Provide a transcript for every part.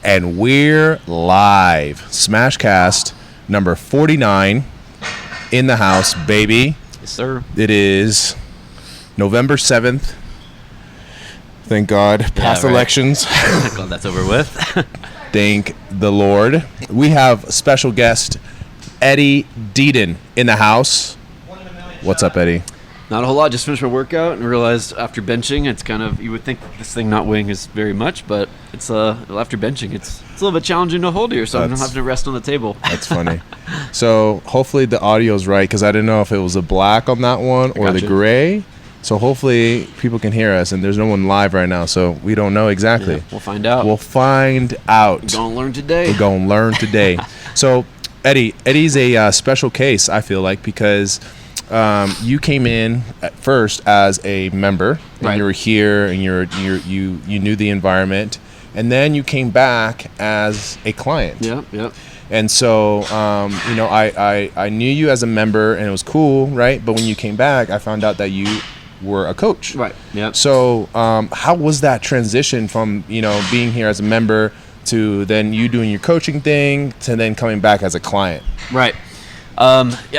And we're live. Smashcast number 49 in the house, baby. Yes, sir. It is November 7th. Thank God. Past elections. Glad that's over with. Thank the Lord. We have a special guest, Eddie Deedon, in the house. What's up, Eddie? Not a whole lot. Just finished my workout and realized after benching, it's kind of, you would think this thing not weighing is very much, but it's after benching, it's a little bit challenging to hold here, so I'm having to rest on the table. That's funny. So hopefully the audio's right, because I didn't know if it was the black on that one or the gray. So hopefully people can hear us, and there's no one live right now, so we don't know exactly. Yeah, we'll find out. We're going to learn today. So Eddie's a special case, I feel like, because you came in at first as a member, and right. You were here, and you knew the environment, and then you came back as a client. Yep. And so, I knew you as a member, and it was cool, right? But when you came back, I found out that you were a coach. Right. Yep. So, how was that transition from being here as a member to then you doing your coaching thing to then coming back as a client? Right.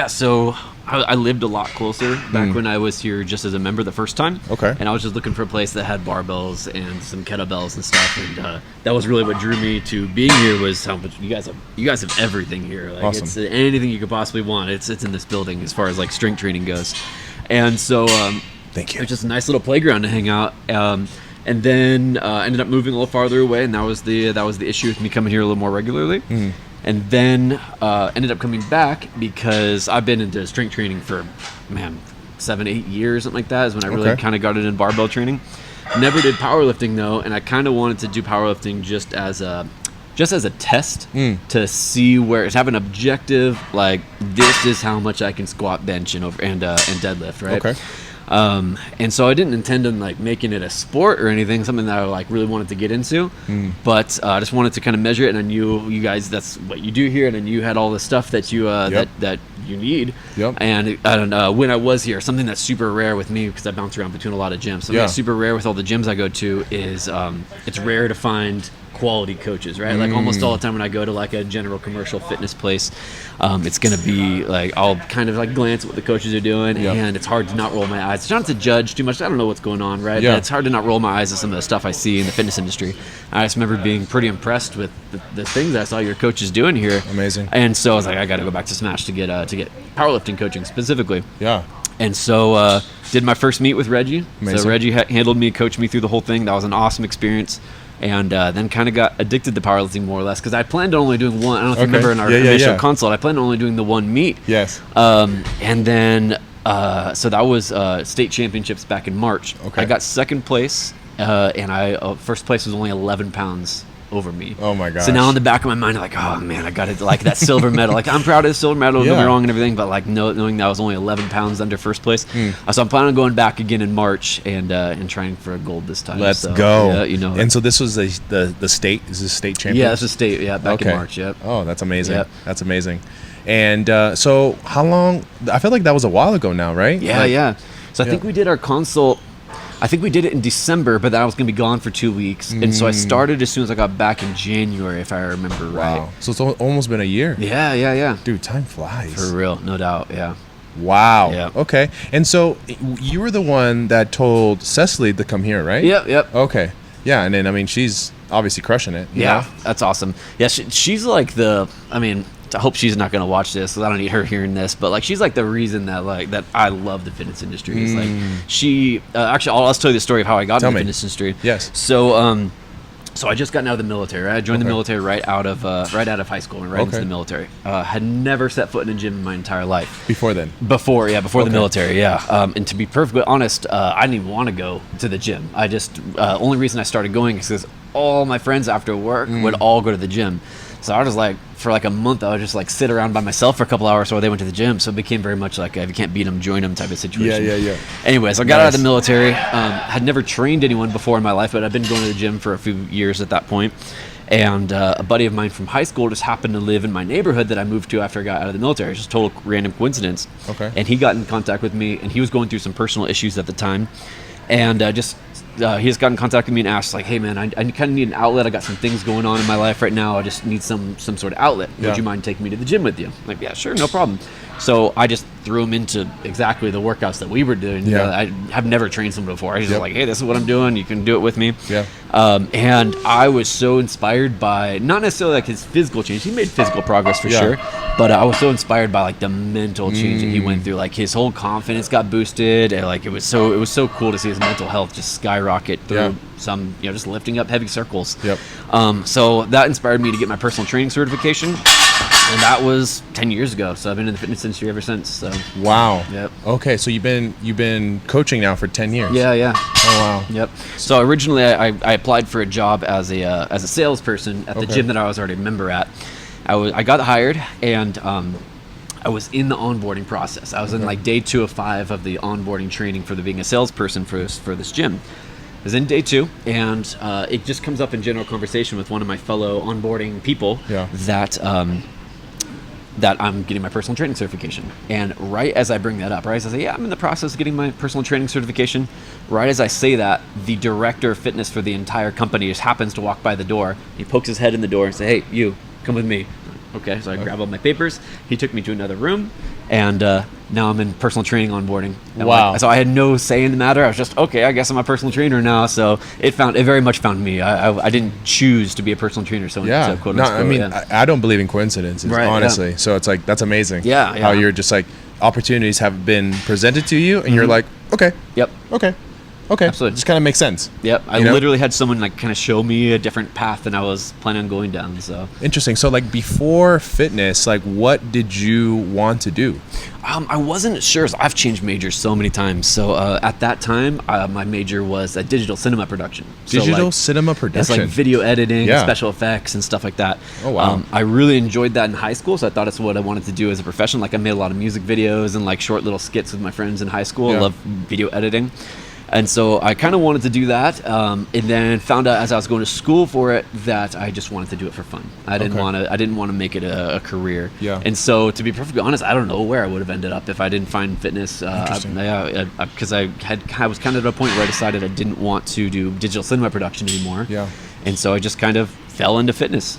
So I lived a lot closer back when I was here just as a member the first time. Okay. And I was just looking for a place that had barbells and some kettlebells and stuff. And that was really what drew me to being here, was how much you guys have everything here. Like, awesome. It's anything you could possibly want. It's in this building as far as like strength training goes. And so thank you. It was just a nice little playground to hang out. And then ended up moving a little farther away, and that was the issue with me coming here a little more regularly. Mm-hmm. And then ended up coming back because I've been into strength training for 7-8 years, something like that, is when I really kind of got it in barbell training. Never did powerlifting though, and I kind of wanted to do powerlifting just as a test to see to have an objective, like, this is how much I can squat, bench, and deadlift, right? Okay. And so I didn't intend on like making it a sport or anything, something that I like really wanted to get into, but I just wanted to kind of measure it, and I knew you guys, that's what you do here, and then you had all the stuff that you that you need. Yep. And I don't know, when I was here, something that's super rare with me, because I bounce around between a lot of gyms, something that's super rare with all the gyms I go to is it's rare to find quality coaches, right? Like almost all the time when I go to like a general commercial fitness place, it's gonna be like, I'll kind of like glance at what the coaches are doing, and it's hard to not roll my eyes. It's not to judge too much, I don't know what's going on, right? But it's hard to not roll my eyes at some of the stuff I see in the fitness industry. I just remember being pretty impressed with the things that I saw your coaches doing here. Amazing. And so I was like, I gotta go back to Smash to get powerlifting coaching specifically. Yeah. And so did my first meet with Reggie. Amazing. So Reggie handled me, coached me through the whole thing. That was an awesome experience. And then kind of got addicted to powerlifting more or less, because I planned on only doing one. I don't know if you remember in our initial consult, I planned on only doing the one meet. Yes. And then, so that was state championships back in March. Okay. I got second place, and first place was only 11 pounds over me. Oh my gosh. So now in the back of my mind, I'm like, oh man, I got it, like that silver medal. Like, I'm proud of the silver medal, don't get me wrong and everything, but like knowing that I was only 11 pounds under first place. So I'm planning on going back again in March and trying for a gold this time. Let's go. Yeah, And so this was the state, is this state championship? Yeah, this is state, back in March, yep. Oh, that's amazing. Yep. That's amazing. And so how long, I feel like that was a while ago now, right? Yeah. So I think we did our consult, I think we did it in December, but then I was going to be gone for 2 weeks. And so I started as soon as I got back in January, if I remember right. Wow. So it's almost been a year. Yeah. Dude, time flies. For real, no doubt, yeah. Wow. Yeah. Okay. And so you were the one that told Cecily to come here, right? Yep. Okay. Yeah, and then, I mean, she's obviously crushing it. You know? That's awesome. Yeah, she's like I hope she's not going to watch this, because I don't need her hearing this, but like, she's like the reason that I love the fitness industry. Is like, she actually, I'll tell you the story of how I got into the fitness industry. Yes. So so I just gotten out of the military, right? I joined the military right out of high school and right into the military. Had never set foot in a gym in my entire life. Before then? Before the military, and to be perfectly honest, I didn't even want to go to the gym. I just, only reason I started going is because all my friends after work would all go to the gym. So I was like, for like a month, I would just like sit around by myself for a couple hours while they went to the gym. So it became very much like, if you can't beat them, join them type of situation. Yeah. Anyways, I got out of the military. Had never trained anyone before in my life, but I've been going to the gym for a few years at that point. And a buddy of mine from high school just happened to live in my neighborhood that I moved to after I got out of the military. It's just total random coincidence. Okay. And he got in contact with me, and he was going through some personal issues at the time. And just he has gotten in contact with me and asked, like, hey, man, I kind of need an outlet. I got some things going on in my life right now. I just need some sort of outlet. Would you mind taking me to the gym with you? I'm like, yeah, sure, no problem. So I just threw him into exactly the workouts that we were doing. Yeah. I have never trained someone before. I was just like, hey, this is what I'm doing. You can do it with me. Yeah. And I was so inspired by, not necessarily like his physical change. He made physical progress for sure. But I was so inspired by like the mental change that he went through. Like his whole confidence got boosted. And like it was so cool to see his mental health just skyrocket through some, just lifting up heavy circles. Yep. So that inspired me to get my personal training certification. And that was 10 years ago, so I've been in the fitness industry ever since. So. Wow. Yep. Okay, so you've been coaching now for 10 years. Yeah. Oh wow. Yep. So originally, I applied for a job as a salesperson at the gym that I was already a member at. I got hired, and I was in the onboarding process. I was in like day 2 of 5 of the onboarding training for being a salesperson for this gym. I was in day 2, and it just comes up in general conversation with one of my fellow onboarding people that I'm getting my personal training certification. And right as I bring that up, right as I say, I'm in the process of getting my personal training certification, right as I say that, the director of fitness for the entire company just happens to walk by the door. He pokes his head in the door and says, hey, you, come with me. Okay, so I grab all my papers. He took me to another room, and now I'm in personal training onboarding. And wow. So I had no say in the matter. I was just, okay, I guess I'm a personal trainer now. So it very much found me. I didn't choose to be a personal trainer. So quote unquote, I don't believe in coincidences, honestly. Yeah. So it's like, that's amazing. Yeah. How you're just like, opportunities have been presented to you, and you're like, okay. Yep. Okay, absolutely. It just kind of makes sense. Yep, I literally had someone like kind of show me a different path than I was planning on going down. So interesting. So like before fitness, like what did you want to do? I wasn't sure. So I've changed majors so many times. So at that time, my major was digital cinema production. Cinema production. It's like video editing, special effects, and stuff like that. Oh wow! I really enjoyed that in high school, so I thought it's what I wanted to do as a profession. Like I made a lot of music videos and like short little skits with my friends in high school. I love video editing. And so I kind of wanted to do that, and then found out as I was going to school for it that I just wanted to do it for fun. I didn't want to make it a career. Yeah. And so to be perfectly honest, I don't know where I would have ended up if I didn't find fitness. Because I was kind of at a point where I decided I didn't want to do digital cinema production anymore. Yeah. And so I just kind of fell into fitness.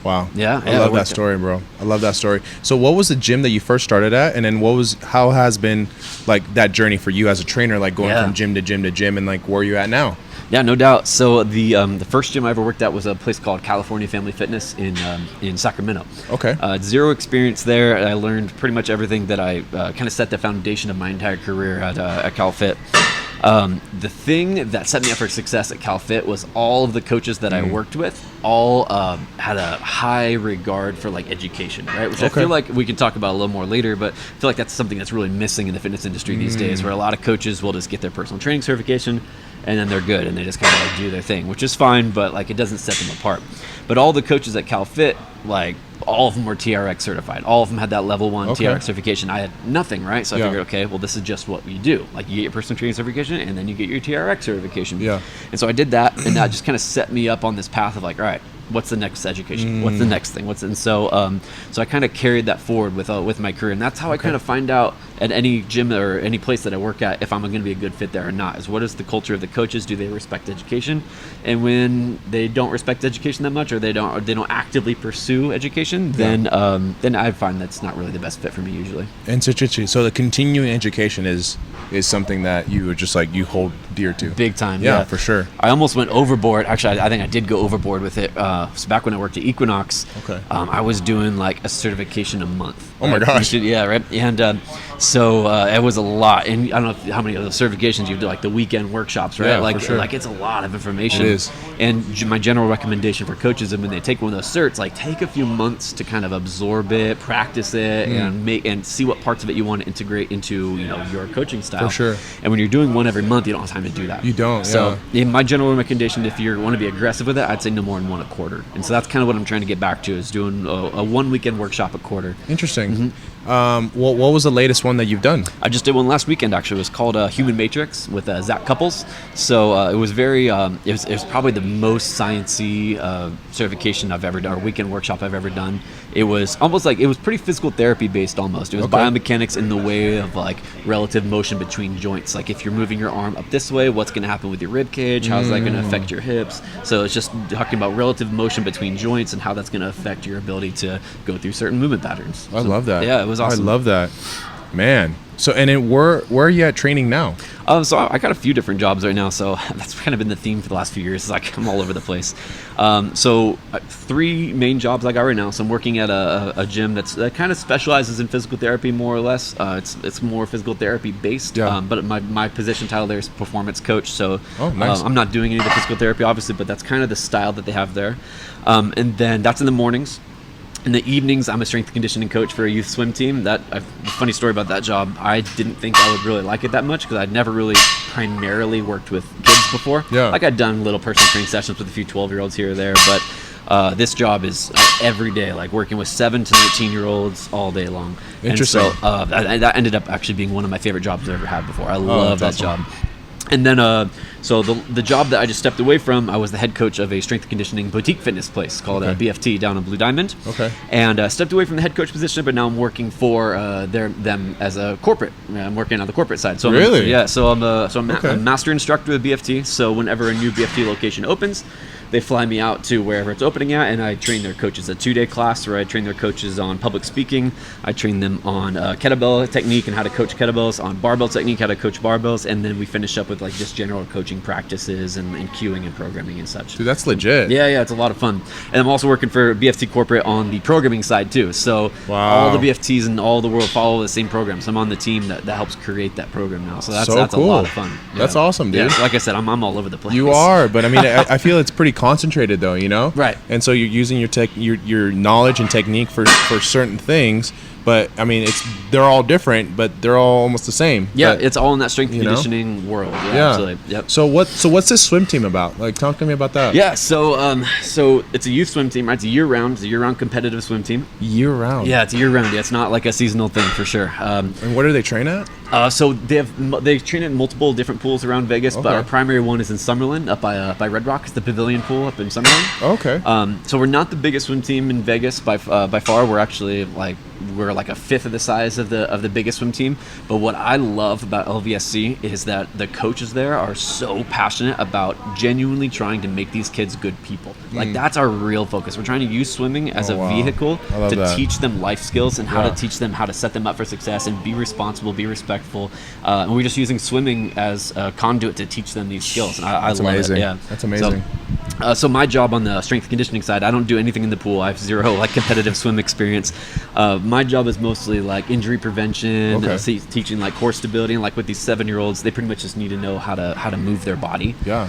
Wow. Yeah. I love that story, bro. I love that story. So what was the gym that you first started at? And then how has been like that journey for you as a trainer, like going from gym to gym to gym, and like where are you at now? Yeah, no doubt. So the first gym I ever worked at was a place called California Family Fitness in Sacramento. Okay. Zero experience there. I learned pretty much everything that I kind of set the foundation of my entire career at CalFit. The thing that set me up for success at CalFit was all of the coaches that I worked with all had a high regard for like education, right? Which I feel like we can talk about a little more later, but I feel like that's something that's really missing in the fitness industry these days, where a lot of coaches will just get their personal training certification and then they're good and they just kind of like do their thing, which is fine, but like it doesn't set them apart. But all the coaches at CalFit, like all of them were TRX certified. All of them had that level 1 TRX certification. I had nothing, right? So I figured, okay, well, this is just what you do. Like you get your personal training certification and then you get your TRX certification. Yeah. And so I did that, and that just kind of set me up on this path of like, all right, what's the next education? What's the next thing? So I kind of carried that forward with my career, and that's how I kind of find out at any gym or any place that I work at if I'm going to be a good fit there or not. Is what is the culture of the coaches? Do they respect education? And when they don't respect education that much, or they don't actively pursue education, then I find that's not really the best fit for me usually. And so the continuing education is something that you would just like you hold dear to. Big time. Yeah, for sure. I almost went overboard. Actually, I think I did go overboard with it. So back when I worked at Equinox, I was doing like a certification a month. Oh my gosh. Yeah, right. And so it was a lot. And I don't know how many of those certifications you do, like the weekend workshops, right? Yeah, for sure. Like it's a lot of information. It is. And my general recommendation for coaches is when they take one of those certs, like take a few months to kind of absorb it, practice it, and see what parts of it you want to integrate into your coaching style. For sure. And when you're doing one every month, you don't have time to do that. You don't. So my general recommendation, if you want to be aggressive with it, I'd say no more than one a quarter. And so that's kind of what I'm trying to get back to, is doing a 1 weekend workshop a quarter. Interesting. What was the latest one that you've done? I just did one last weekend, actually. It was called Human Matrix with Zach Couples. So it was very, it was probably the most sciencey certification I've ever done, or weekend workshop I've ever done. It was almost like, it was pretty physical therapy based almost. It was biomechanics in the way of like relative motion between joints. Like if you're moving your arm up this way, what's going to happen with your rib cage? How's that going to affect your hips? So it's just talking about relative motion between joints and how that's going to affect your ability to go through certain movement patterns. I love that. Yeah, it was awesome. I love that. Man. So, and then where are you at training now? So I got a few different jobs right now. So that's kind of been the theme for the last few years. Is like I'm all over the place. So 3 main jobs I got right now. So I'm working at a gym that kind of specializes in physical therapy, more or less. It's more physical therapy based. Yeah. But my position title there is performance coach. So nice. I'm not doing any of the physical therapy, obviously, but that's kind of the style that they have there. And then that's in the mornings. In the evenings, I'm a strength and conditioning coach for a youth swim team. Funny story about that job. I didn't think I would really like it that much because I'd never really primarily worked with kids before. Yeah. Like I'd done little personal training sessions with a few 12-year-olds here or there, but this job is every day, like working with 7 to 19-year-olds all day long. Interesting. And so that ended up actually being one of my favorite jobs I've ever had before. I love that awesome. job. And then, so the job that I just stepped away from, I was the head coach of a strength and conditioning boutique fitness place called BFT down in Blue Diamond. Okay. And stepped away from the head coach position, but now I'm working for them as a corporate. I'm working on the corporate side. So really? I'm a master instructor with BFT. So whenever a new BFT location opens, they fly me out to wherever it's opening at, and I train their coaches. A 2-day class where I train their coaches on public speaking. I train them on kettlebell technique and how to coach kettlebells, on barbell technique, how to coach barbells, and then we finish up with like just general coaching practices and cueing and programming and such. Dude, that's legit. Yeah, it's a lot of fun. And I'm also working for BFT Corporate on the programming side too. So all the BFTs in all the world follow the same program. So I'm on the team that helps create that program now. So that's cool. A lot of fun. Yeah. That's awesome, dude. Yeah, so like I said, I'm all over the place. You are, but I mean, I feel it's pretty concentrated though, you know? Right. And so you're using your knowledge and technique for certain things, but I mean, they're all different, but they're all almost the same. Yeah, but, it's all in that strength and conditioning world. Yeah, absolutely. Yep. So what's this swim team about? Like, talk to me about that. Yeah, so it's a youth swim team, right? It's a year-round competitive swim team. Year-round? Yeah, it's year-round. Yeah, it's not like a seasonal thing for sure. And what do they train at? So they train at multiple different pools around Vegas, but our primary one is in Summerlin, up by Red Rock. It's the Pavilion Pool up in Summerlin. Okay. So we're not the biggest swim team in Vegas by far. We're actually like a fifth of the size of the biggest swim team. But what I love about LVSC is that the coaches there are so passionate about genuinely trying to make these kids good people. Like that's our real focus. We're trying to use swimming as a vehicle to teach them life skills and how to teach them how to set them up for success and be responsible, be respectful. And we're just using swimming as a conduit to teach them these skills. And I love amazing. it. Yeah, that's amazing. So my job on the strength and conditioning side, I don't do anything in the pool. I have zero competitive swim experience. My job is mostly like injury prevention, teaching like core stability, and like with these 7-year-olds, they pretty much just need to know how to move their body. Yeah.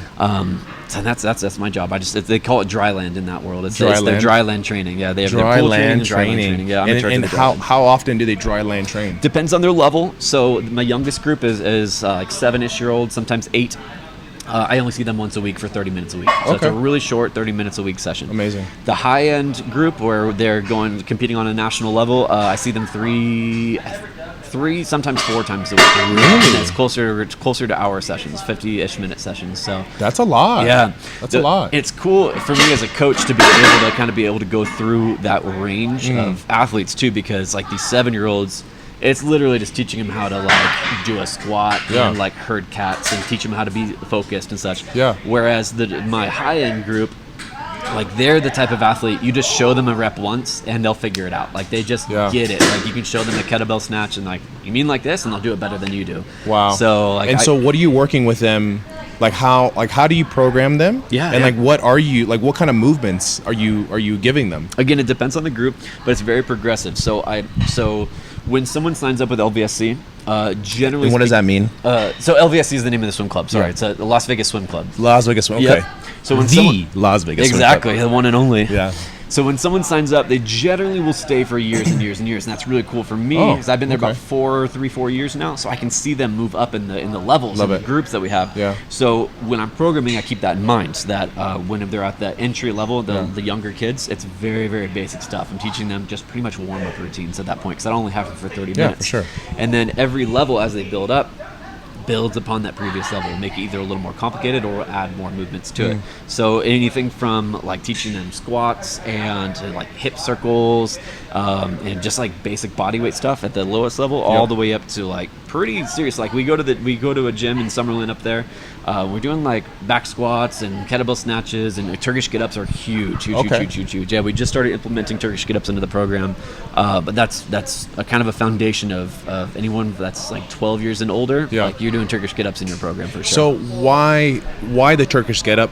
So that's my job. They call it dry land in that world. It's dry their dry land training. Yeah, they have dry their pool land training. Yeah, I'm in charge of the dry land. How often do they dry land train? Depends on their level. So my youngest group is like 7-ish-year-olds, sometimes 8. I only see them once a week for 30 minutes a week. So it's a really short 30 minutes a week session. Amazing. The high-end group where they're competing on a national level, I see them 3, sometimes 4 times a week. Really? And it's closer to hour sessions, 50-ish minute sessions. So that's a lot. Yeah, that's a lot. It's cool for me as a coach to be able to go through that range of athletes too, because like these 7-year-olds. It's literally just teaching them how to like do a squat and like herd cats and teach them how to be focused and such. Yeah. Whereas my high-end group, like they're the type of athlete you just show them a rep once and they'll figure it out. Like they just get it. Like you can show them a kettlebell snatch and like, you mean like this, and they'll do it better than you do. Wow. So like, so what are you working with them? Like how do you program them? Yeah. And like what kind of movements are you giving them? Again, it depends on the group, but it's very progressive. So when someone signs up with LVSC, generally, and what does that mean? So LVSC is the name of the swim club. Sorry, it's a Las Vegas Swim Club. Las Vegas Swim. Okay. So when Las Vegas. Exactly, Swim Club. the one and only. Yeah. So when someone signs up, they generally will stay for years and years and years, and that's really cool for me because I've been there about 4 years now, so I can see them move up in the levels and the groups that we have. Yeah. So when I'm programming, I keep that in mind, so that when they're at the entry level, the younger kids, it's very, very basic stuff. I'm teaching them just pretty much warm-up routines at that point because I only have them for 30 minutes. Yeah, for sure. And then every level as they build up builds upon that previous level, make it either a little more complicated or add more movements to it. So anything from like teaching them squats and like hip circles and just like basic body weight stuff at the lowest level, all the way up to like pretty serious. Like we go to a gym in Summerlin up there. We're doing like back squats and kettlebell snatches, and Turkish get-ups are huge. Yeah, we just started implementing Turkish get-ups into the program, but that's a kind of a foundation of anyone that's like 12 years and older. Yeah. Like you're doing Turkish get-ups in your program for sure. So why the Turkish get-up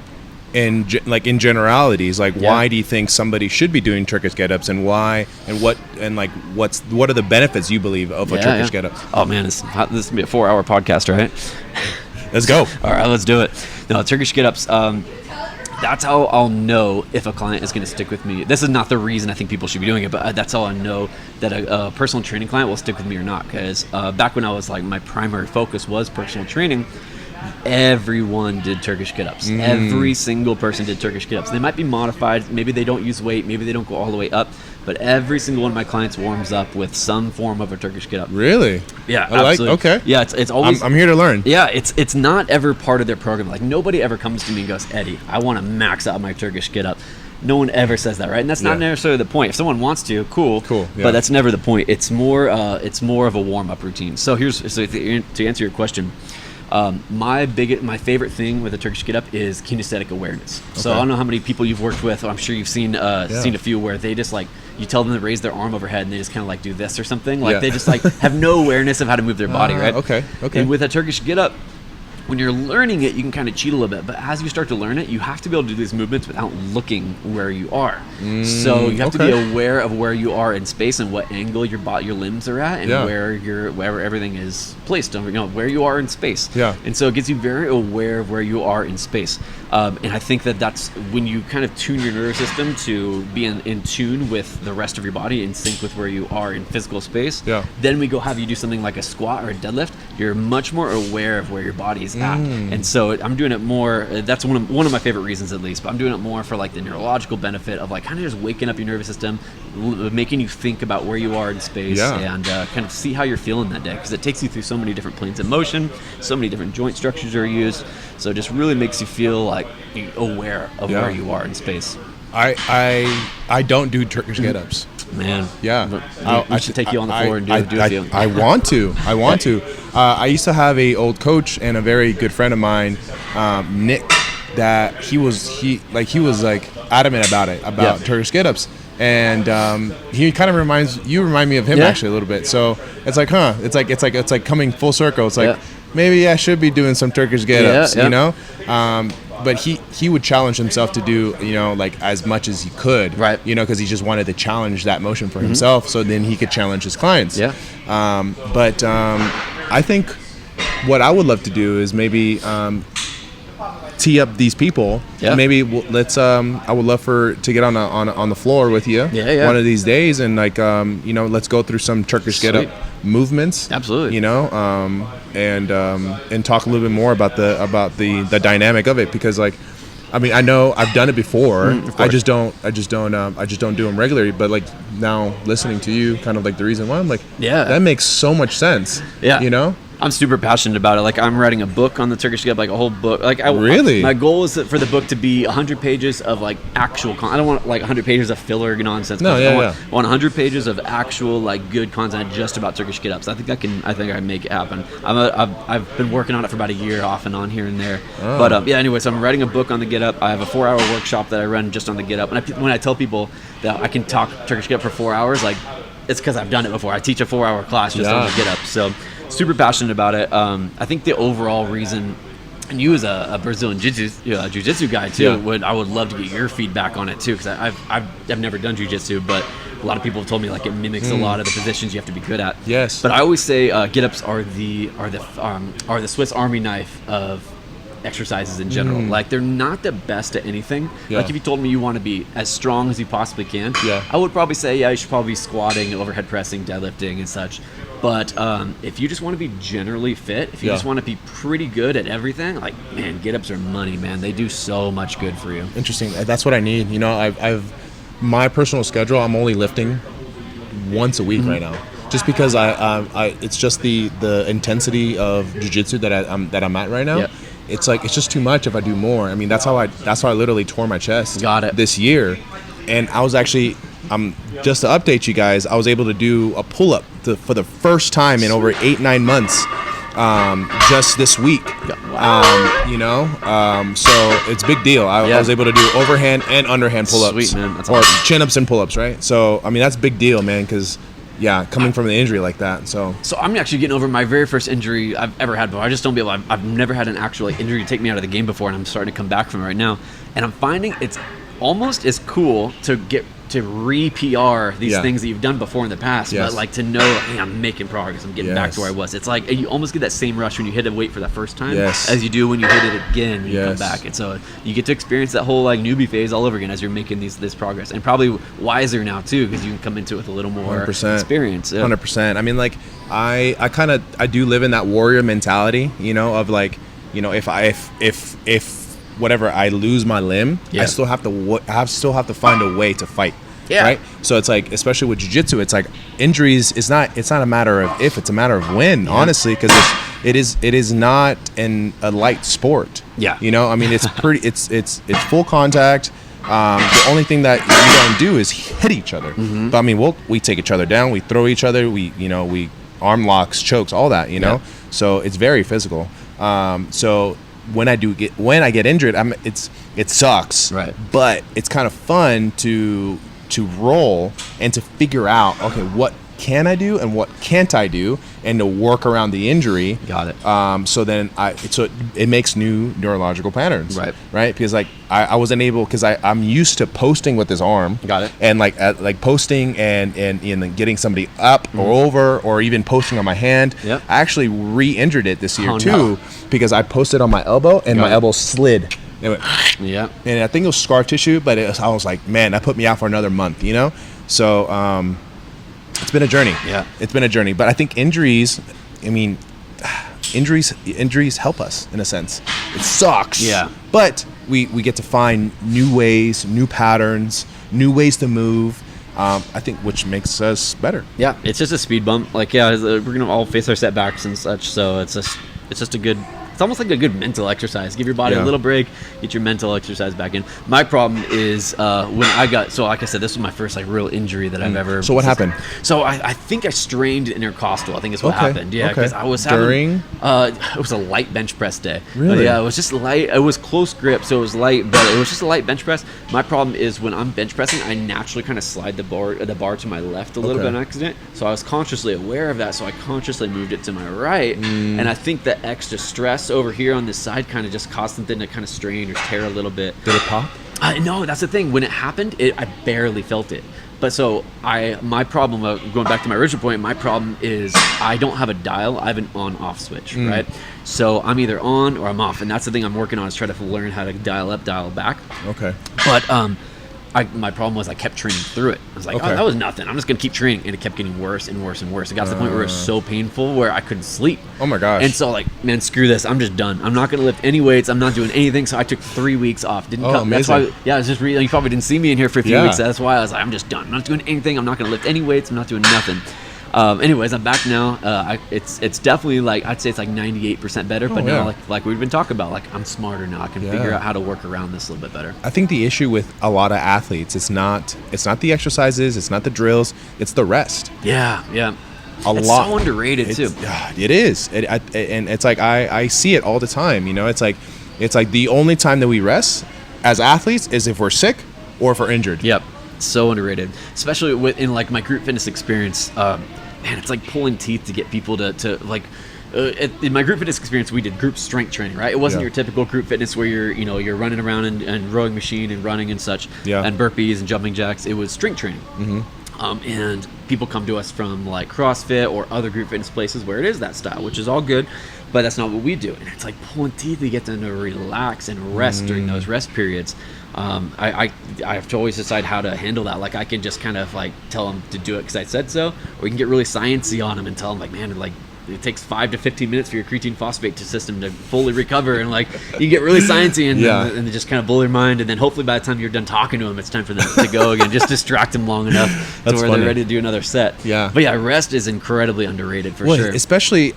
in generalities? Like why do you think somebody should be doing Turkish get-ups, and why, and what are the benefits you believe of a Turkish get-up? Oh man, this is gonna be a 4-hour podcast, right? Let's go. All right, let's do it. No, Turkish get-ups. That's how I'll know if a client is going to stick with me. This is not the reason I think people should be doing it, but that's how I know that a personal training client will stick with me or not. Because back when I was like, my primary focus was personal training, everyone did Turkish get-ups. Every single person did Turkish get-ups. They might be modified. Maybe they don't use weight. Maybe they don't go all the way up. But every single one of my clients warms up with some form of a Turkish get-up. Really? Yeah, absolutely. Okay. Yeah, it's always... I'm here to learn. Yeah, it's not ever part of their program. Like, nobody ever comes to me and goes, Eddie, I want to max out my Turkish get-up. No one ever says that, right? And that's not necessarily the point. If someone wants to, cool. Yeah. But that's never the point. It's more of a warm-up routine. So to answer your question, my favorite thing with a Turkish get-up is kinesthetic awareness. Okay. So I don't know how many people you've worked with. I'm sure you've seen a few where they just like, you tell them to raise their arm overhead and they just kind of like do this or something. Like they just like have no awareness of how to move their body, right? Okay. And with a Turkish get-up, when you're learning it, you can kind of cheat a little bit, but as you start to learn it, you have to be able to do these movements without looking where you are. So you have to be aware of where you are in space and what angle your limbs are at, and where everything is placed. Where you are in space. Yeah. And so it gets you very aware of where you are in space. And I think that's when you kind of tune your nervous system to be in tune with the rest of your body, in sync with where you are in physical space. Yeah. Then we go have you do something like a squat or a deadlift. You're much more aware of where your body is at. And so I'm doing it more, that's one of my favorite reasons at least, but I'm doing it more for like the neurological benefit of like kind of just waking up your nervous system, making you think about where you are in space and kind of see how you're feeling that day, because it takes you through so many different planes of motion, so many different joint structures are used, so it just really makes you feel like aware of where you are in space. I don't do Turkish get-ups. Man, I should take you on the floor and do a few. I want to. I used to have a old coach and a very good friend of mine, Nick, that he was like adamant about Turkish get-ups, and he kind of remind me of him actually a little bit. So it's like, it's like coming full circle. It's like maybe I should be doing some Turkish get-ups, you know. But he would challenge himself to do, like as much as he could, right? Because he just wanted to challenge that motion for himself, so then he could challenge his clients. But I think what I would love to do is maybe tee up these people. Maybe let's. I would love to get on the floor with you. One of these days, and like let's go through some Turkish get-up movements. Absolutely. And talk a little bit more about the dynamic of it, because like, I mean, I know I've done it before. I just don't do them regularly. But like now listening to you, kind of like the reason why I'm like, that makes so much sense. I'm super passionate about it. Like, I'm writing a book on the Turkish get-up, like a whole book. Like, my goal is for the book to be 100 pages of like actual content. I don't want like 100 pages of filler nonsense. I want 100 pages of actual like good content just about Turkish get-ups. I think I can make it happen. I've been working on it for about a year, off and on, here and there. But anyway, so I'm writing a book on the get-up. I have a 4-hour workshop that I run just on the get-up. And when I tell people that I can talk Turkish get-up for 4 hours, like, it's because I've done it before. I teach a 4-hour class just on the get-up. So super passionate about it. I think the overall reason, and you as a Brazilian jiu-jitsu guy too, I would love to get your feedback on it too, because I've never done jiu-jitsu, but a lot of people have told me like it mimics a lot of the positions you have to be good at. Yes. But I always say get-ups are the Swiss Army knife exercises in general. Like, they're not the best at anything. Like, if you told me you want to be as strong as you possibly can, I would probably say, you should probably be squatting, overhead pressing, deadlifting, and such. But if you just want to be generally fit, if you just want to be pretty good at everything, like, man, get-ups are money, man. They do so much good for you. Interesting. That's what I need. You know, I've my personal schedule, I'm only lifting once a week right now. Just because it's just the intensity of jiu-jitsu that I'm at right now. Yep. It's like, it's just too much if I do more. I mean, that's how I literally tore my chest this year. And I was actually, just to update you guys, I was able to do a pull-up for the first time in over 8-9 months, just this week. Wow. You know, so it's a big deal. I was able to do overhand and underhand pull-ups. Sweet, man. That's or awesome. chin-ups and pull-ups, right? So, I mean, that's a big deal, man, because... Yeah, coming from an injury like that, so I'm actually getting over my very first injury I've ever had before. I just don't be able. I've never had an actual injury to take me out of the game before, and I'm starting to come back from it right now. And I'm finding it's almost as cool to get to re-PR these things that you've done before in the past, but like to know, hey, I'm making progress. I'm getting back to where I was. It's like you almost get that same rush when you hit a weight for the first time as you do when you hit it again when you come back. And so you get to experience that whole like newbie phase all over again as you're making this progress, and probably wiser now too, because you can come into it with a little more 100%. Experience. 100%. I mean, like I do live in that warrior mentality, you know, of like, you know, if whatever I lose my limb, I still have to find a way to fight. Yeah. Right. So it's like, especially with jiu-jitsu, it's like injuries. It's not a matter of if, it's a matter of when. Honestly, because it is not a light sport. Yeah. You know, I mean, it's pretty. It's full contact. The only thing that you don't do is hit each other. But I mean, we take each other down. We throw each other. We arm locks, chokes, all that. You know. So it's very physical. So when I get injured, it sucks. Right. But it's kind of fun to roll and to figure out, okay, what can I do and what can't I do, and to work around the injury. Got it. So then it makes new neurological patterns. Right. Right. Because like I wasn't able, because I'm used to posting with this arm. Got it. And like posting and getting somebody up or over, or even posting on my hand. Yep. I actually re-injured it this year too, because I posted on my elbow and my elbow slid. Yeah, and I think it was scar tissue, but I was like, man, that put me out for another month, you know. So it's been a journey. Yeah, it's been a journey. But I think injuries. I mean, injuries help us in a sense. It sucks. Yeah, but we get to find new ways, new patterns, new ways to move. I think which makes us better. Yeah, it's just a speed bump. Like, we're gonna all face our setbacks and such. So it's just a good. It's almost like a good mental exercise. Give your body a little break, get your mental exercise back in. My problem is when I got, so like I said, this was my first like real injury that I've ever. So what happened? So I think I strained intercostal. I think is what happened. Yeah, because I was having it was a light bench press day. Really? Yeah, it was just light. It was close grip, so it was light, but it was just a light bench press. My problem is when I'm bench pressing, I naturally kind of slide the bar to my left a little bit on accident. So I was consciously aware of that, so I consciously moved it to my right, and I think the extra stress over here on this side kind of just caused something to kind of strain or tear a little bit. Did it pop? No, that's the thing. When it happened, I barely felt it. But so my problem, going back to my original point, my problem is I don't have a dial. I have an on-off switch, right? So I'm either on or I'm off, and that's the thing I'm working on, is try to learn how to dial up, dial back. Okay. But my problem was I kept training through it. I was like, that was nothing. I'm just going to keep training. And it kept getting worse and worse and worse. It got to the point where it was so painful where I couldn't sleep. Oh my gosh. And so like, man, screw this. I'm just done. I'm not going to lift any weights. I'm not doing anything. So I took 3 weeks off. Didn't come. Amazing. That's why, it's just you probably didn't see me in here for a few weeks. That's why I was like, I'm just done. I'm not doing anything. I'm not going to lift any weights. I'm not doing nothing. Anyways, I'm back now. It's definitely like, I'd say it's like 98% better, but now like we've been talking about, like I'm smarter now. I can figure out how to work around this a little bit better. I think the issue with a lot of athletes, it's not the exercises, it's not the drills, it's the rest. Yeah. It's lot. So underrated too. It is. And it's like I see it all the time. You know, it's like the only time that we rest as athletes is if we're sick or if we're injured. Yep. So underrated, especially in like my group fitness experience. Man, it's like pulling teeth to get people to like. In my group fitness experience, we did group strength training, right? It wasn't your typical group fitness where you're running around and rowing machine and running and such, and burpees and jumping jacks. It was strength training. And people come to us from like CrossFit or other group fitness places where it is that style, which is all good, but that's not what we do. And it's like pulling teeth to get them to relax and rest during those rest periods. I have to always decide how to handle that. Like I can just kind of like tell them to do it because I said so, or you can get really sciencey on them and tell them like, man, like it takes 5 to 15 minutes for your creatine phosphate system to fully recover, and like you get really sciencey and then just kind of blow their mind, and then hopefully by the time you're done talking to them, it's time for them to go again. Just distract them long enough to where they're ready to do another set. But yeah, rest is incredibly underrated for sure. Especially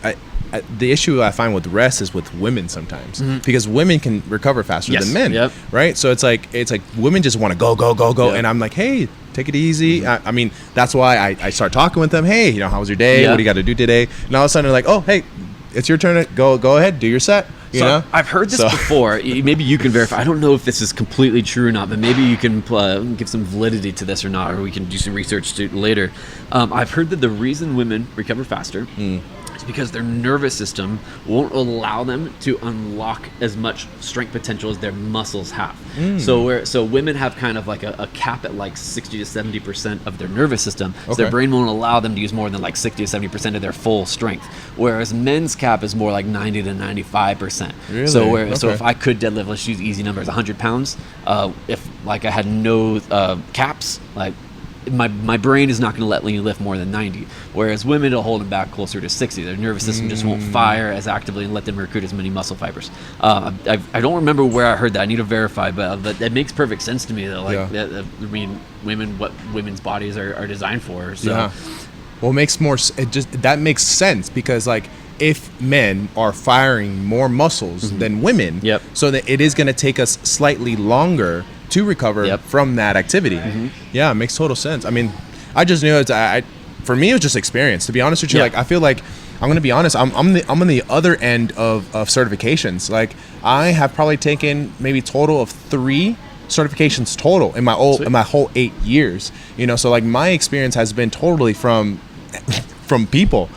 the issue I find with rest is with women sometimes, because women can recover faster than men, right? So it's like women just want to go, and I'm like, hey, take it easy. I mean, that's why I start talking with them. Hey, how was your day? What do you got to do today? And all of a sudden they're like, oh, hey, it's your turn to go ahead, do your set. You know? I've heard this before. Maybe you can verify. I don't know if this is completely true or not, but maybe you can give some validity to this or not, or we can do some research later. I've heard that the reason women recover faster is because their nervous system won't allow them to unlock as much strength potential as their muscles have. So women have kind of like a cap at like 60 to 70% of their nervous system. So their brain won't allow them to use more than like 60 to 70% of their full strength. Whereas men's cap is more like 90 to 95%. Really? So if I could deadlift, let's use easy numbers, 100 pounds, if like I had no caps, like my brain is not going to let me lift more than 90, whereas women will hold them back closer to 60. Their nervous system just won't fire as actively and let them recruit as many muscle fibers. I don't remember where I heard that. I need to verify, but that makes perfect sense to me though. Like I mean, what women's bodies are designed for. So well, it makes more that makes sense, because like if men are firing more muscles than women, so that it is going to take us slightly longer to recover from that activity. Yeah, it makes total sense. I mean, I just knew for me it was just experience, to be honest with you. Like I feel like I'm gonna be honest, I'm on the other end of certifications. Like I have probably taken maybe total of 3 certifications total in my whole 8 years, so like my experience has been totally from people,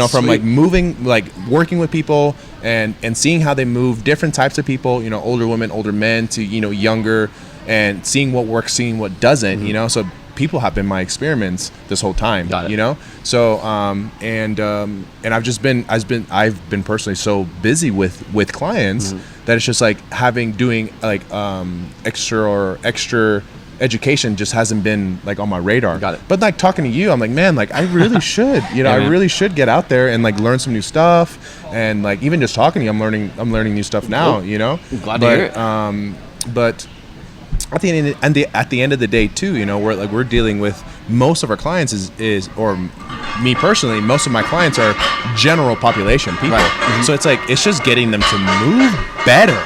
from like moving, like working with people and seeing how they move, different types of people, older women, older men, to younger, and seeing what works, seeing what doesn't. So people have been my experiments this whole time. So and I've been personally so busy with clients that it's just like doing like extra education just hasn't been like on my radar. But like talking to you, I'm like, man, like I really should, I really should get out there and like learn some new stuff, and like even just talking to you, I'm learning new stuff now. I'm glad to hear it. But at the end of the day too, we're dealing with, most of our clients or me personally, most of my clients are general population people. So it's like it's just getting them to move better,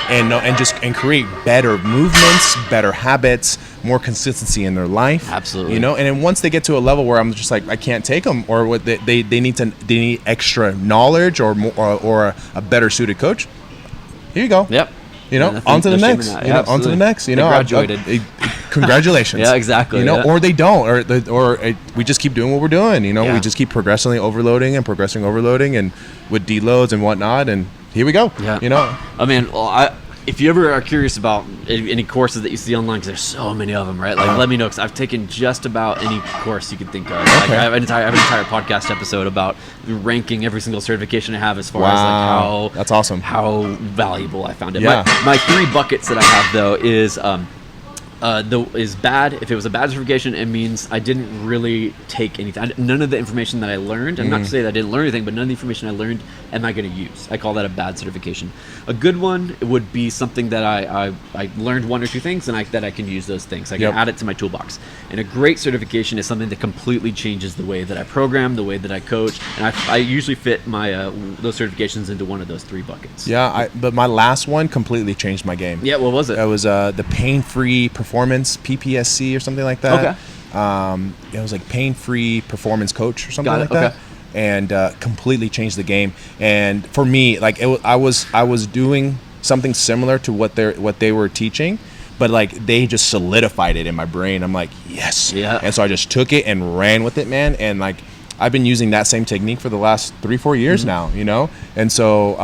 and create better movements, better habits, more consistency in their life. Absolutely. And then once they get to a level where I'm just like, I can't take them, or what they need extra knowledge or more, or a better suited coach. Here you go. On to the next. On to the next. Graduated. Congratulations. Exactly. Or they don't, or we just keep doing what we're doing. We just keep progressing overloading, and with deloads and whatnot, and here we go. I mean, well, if you ever are curious about any courses that you see online, because there's so many of them, right? Like, let me know, because I've taken just about any course you could think of. Like, I have an entire podcast episode about ranking every single certification I have, as far as like how that's awesome, how valuable I found it. My 3 buckets that I have though is bad. If it was a bad certification, it means I didn't really take anything. None of the information that I learned, I'm not to say that I didn't learn anything, but none of the information I learned am I going to use. I call that a bad certification. A good one would be something that I learned 1 or 2 things, and that I can use those things. I can add it to my toolbox. And a great certification is something that completely changes the way that I program, the way that I coach, and I usually fit my those certifications into one of those 3 buckets. But my last one completely changed my game. What was it? It was the pain-free performance, PPSC or something like that. It was like pain-free performance coach or something like that. And completely changed the game. And for me, like I was doing something similar to what they were teaching, but like they just solidified it in my brain. I'm like, yes. And so I just took it and ran with it, man. And like I've been using that same technique for the last 3-4 years now, And so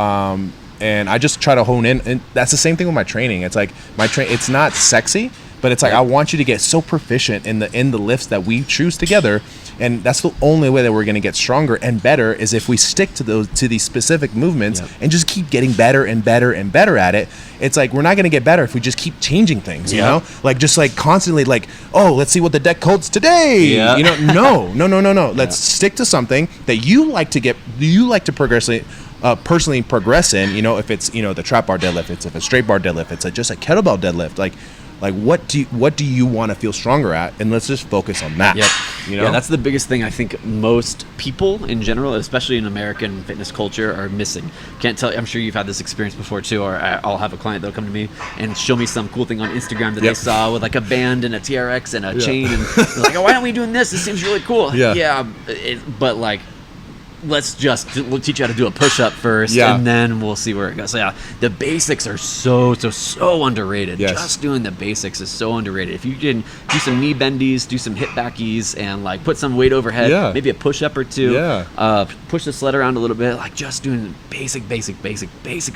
and I just try to hone in, and that's the same thing with my training. It's like it's not sexy, But it's like, I want you to get so proficient in the lifts that we choose together. And that's the only way that we're going to get stronger and better is if we stick to these specific movements and just keep getting better and better and better at it. It's like, we're not going to get better if we just keep changing things, you know, like just like constantly like, oh, let's see what the deck codes today. You know, no. Let's stick to something that you like to personally progress in, you know, if it's, you know, the trap bar deadlift, if it's a straight bar deadlift, it's just a kettlebell deadlift, like what do you want to feel stronger at, and let's just focus on that. You know? That's the biggest thing I think most people in general, especially in American fitness culture, are missing. Can't tell, I'm sure you've had this experience before too, or I'll have a client that'll come to me and show me some cool thing on Instagram that they saw with like a band and a TRX and a chain, and they're like, oh, why aren't we doing this? This seems really cool. But like, we'll teach you how to do a push-up first, and then we'll see where it goes. So the basics are so underrated. Just doing the basics is so underrated. If you can do some knee bendies, do some hip backies, and like put some weight overhead, maybe a push-up or two, push the sled around a little bit, like just doing basic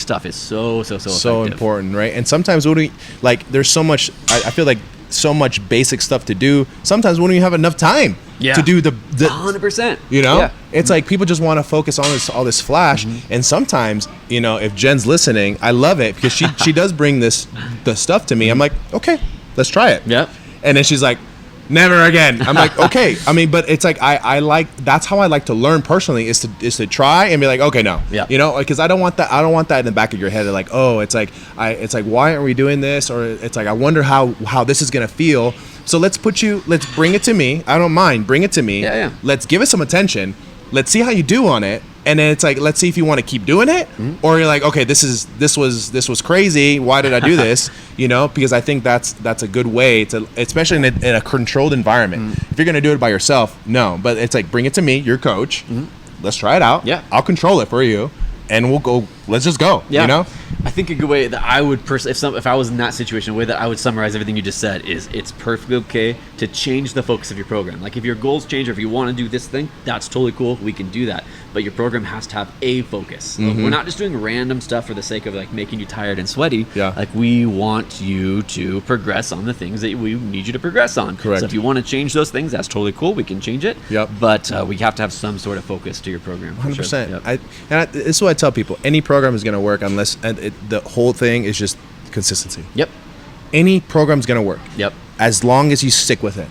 stuff is so effective. Important, right? And sometimes when we like, there's so much, I feel like so much basic stuff to do, sometimes we don't even have enough time to do the 100%, you know. It's like people just want to focus on all this flash, and sometimes, you know, if Jen's listening, I love it because she does bring the stuff to me. I'm like, okay, let's try it. And then she's like, never again. I'm like, okay. I mean, but it's like I like, that's how I like to learn personally, is to try and be like, okay, no, you know, because I don't want that in the back of your head, like, oh, it's like why aren't we doing this, or it's like I wonder how this is gonna feel. So let's bring it to me. I don't mind, bring it to me. Let's give it some attention. Let's see how you do on it. And then it's like, let's see if you want to keep doing it, or you're like, okay, this was crazy. Why did I do this? You know, because I think that's a good way to, especially in a controlled environment. If you're gonna do it by yourself, no. But it's like, bring it to me, your coach. Let's try it out. I'll control it for you, and we'll go. Let's just go. You know. I think a good way that I would personally, if I was in that situation, a way that I would summarize everything you just said is, it's perfectly okay to change the focus of your program. Like if your goals change, or if you want to do this thing, that's totally cool. We can do that. But your program has to have a focus. We're not just doing random stuff for the sake of like making you tired and sweaty. Like we want you to progress on the things that we need you to progress on. Correct. So if you want to change those things, that's totally cool. We can change it. But we have to have some sort of focus to your program. 100%. This is what I tell people. Any program is going to work unless the whole thing is just consistency. Any program's going to work. As long as you stick with it.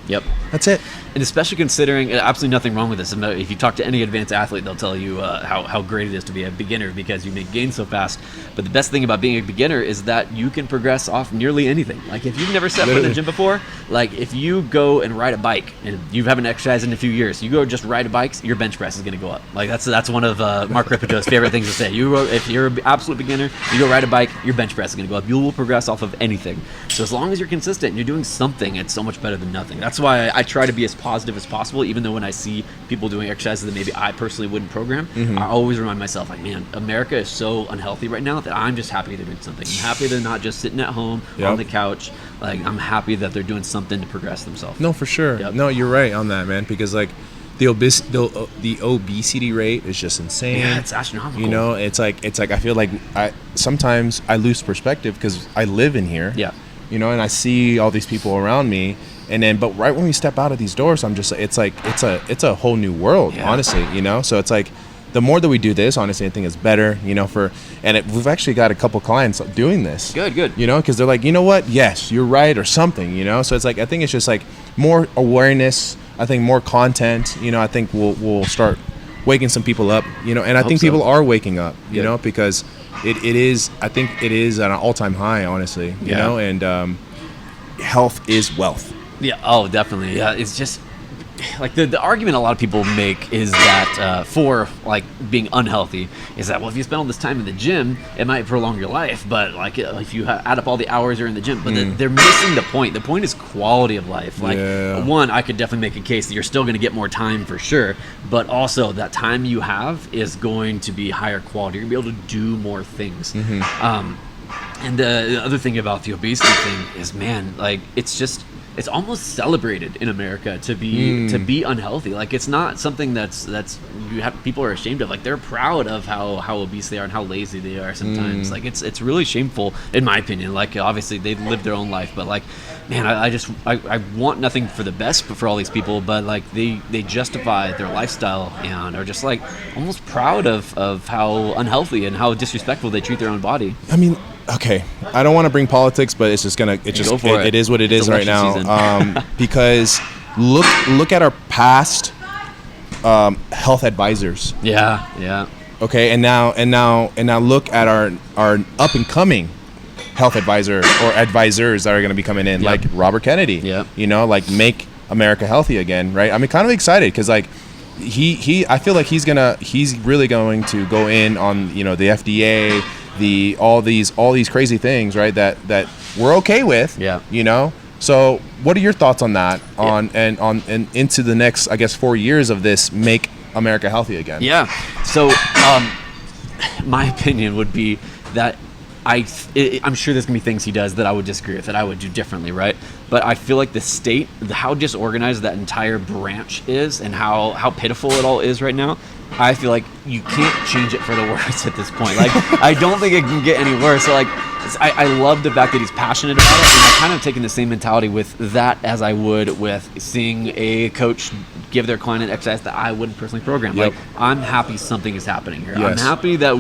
That's it. And especially considering, absolutely nothing wrong with this. If you talk to any advanced athlete, they'll tell you how great it is to be a beginner because you make gains so fast. But the best thing about being a beginner is that you can progress off nearly anything. Like if you've never stepped foot in the gym before, like if you go and ride a bike and you haven't exercised in a few years, you go just ride a bike, your bench press is going to go up. Like that's one of Mark Ripijo's favorite things to say. If you're an absolute beginner, you go ride a bike, your bench press is going to go up. You will progress off of anything. So as long as you're consistent and you're doing something, it's so much better than nothing. That's why I try to be as positive as possible, even though when I see people doing exercises that maybe I personally wouldn't program, I always remind myself, like, man, America is so unhealthy right now that I'm just happy they're doing something. I'm happy they're not just sitting at home on the couch. Like, I'm happy that they're doing something to progress themselves. No, for sure. No, you're right on that, man, because like the obesity rate is just insane. Yeah, it's astronomical. You know, it's like I feel like sometimes I lose perspective because I live in here. You know, and I see all these people around me, and then, but right when we step out of these doors, I'm just, it's a whole new world, honestly, you know? So it's like, the more that we do this, honestly, I think it's better, you know, we've actually got a couple clients doing this. Good. You know, because they're like, you know what? Yes, you're right, or something, you know? So it's like, I think it's just like more awareness, I think more content, you know, I think we'll start waking some people up, you know, and I think people are waking up, you know, because it is at an all-time high, honestly, you know, and health is wealth. Yeah. Oh, definitely. Yeah. It's just like the argument a lot of people make is that for like being unhealthy is that, well, if you spend all this time in the gym, it might prolong your life, but like if you add up all the hours you're in the gym, but they're missing the point. The point is quality of life. Like one, I could definitely make a case that you're still going to get more time for sure, but also that time you have is going to be higher quality. You're going to be able to do more things. And the other thing about the obesity thing is, man, like it's just, it's almost celebrated in America to be unhealthy. Like, it's not something that's people are ashamed of. Like, they're proud of how obese they are and how lazy they are sometimes. Like, it's really shameful in my opinion. Like, obviously they live their own life, but like, man, I want nothing for the best for all these people, but like they justify their lifestyle and are just like almost proud of how unhealthy and how disrespectful they treat their own body. I mean, okay, I don't want to bring politics, but it is what it is right now. Because look at our past health advisors. Yeah. Okay, and now look at our up and coming health advisor or advisors that are going to be coming in, like Robert Kennedy. Like, make America healthy again, right? I mean, kind of excited because like I feel like he's really going to go in on the FDA, all these crazy things, right? That we're okay with. So what are your thoughts on that? And into the next, I guess, 4 years of this Make America Healthy Again? So my opinion would be that I'm sure there's gonna be things he does that I would disagree with, that I would do differently, right? But I feel like the state, how disorganized that entire branch is, and how pitiful it all is right now, I feel like you can't change it for the worse at this point. Like, I don't think it can get any worse. So like, I love the fact that he's passionate about it, and I'm kind of taking the same mentality with that as I would with seeing a coach give their client an exercise that I wouldn't personally program. Like, I'm happy something is happening here. I'm happy that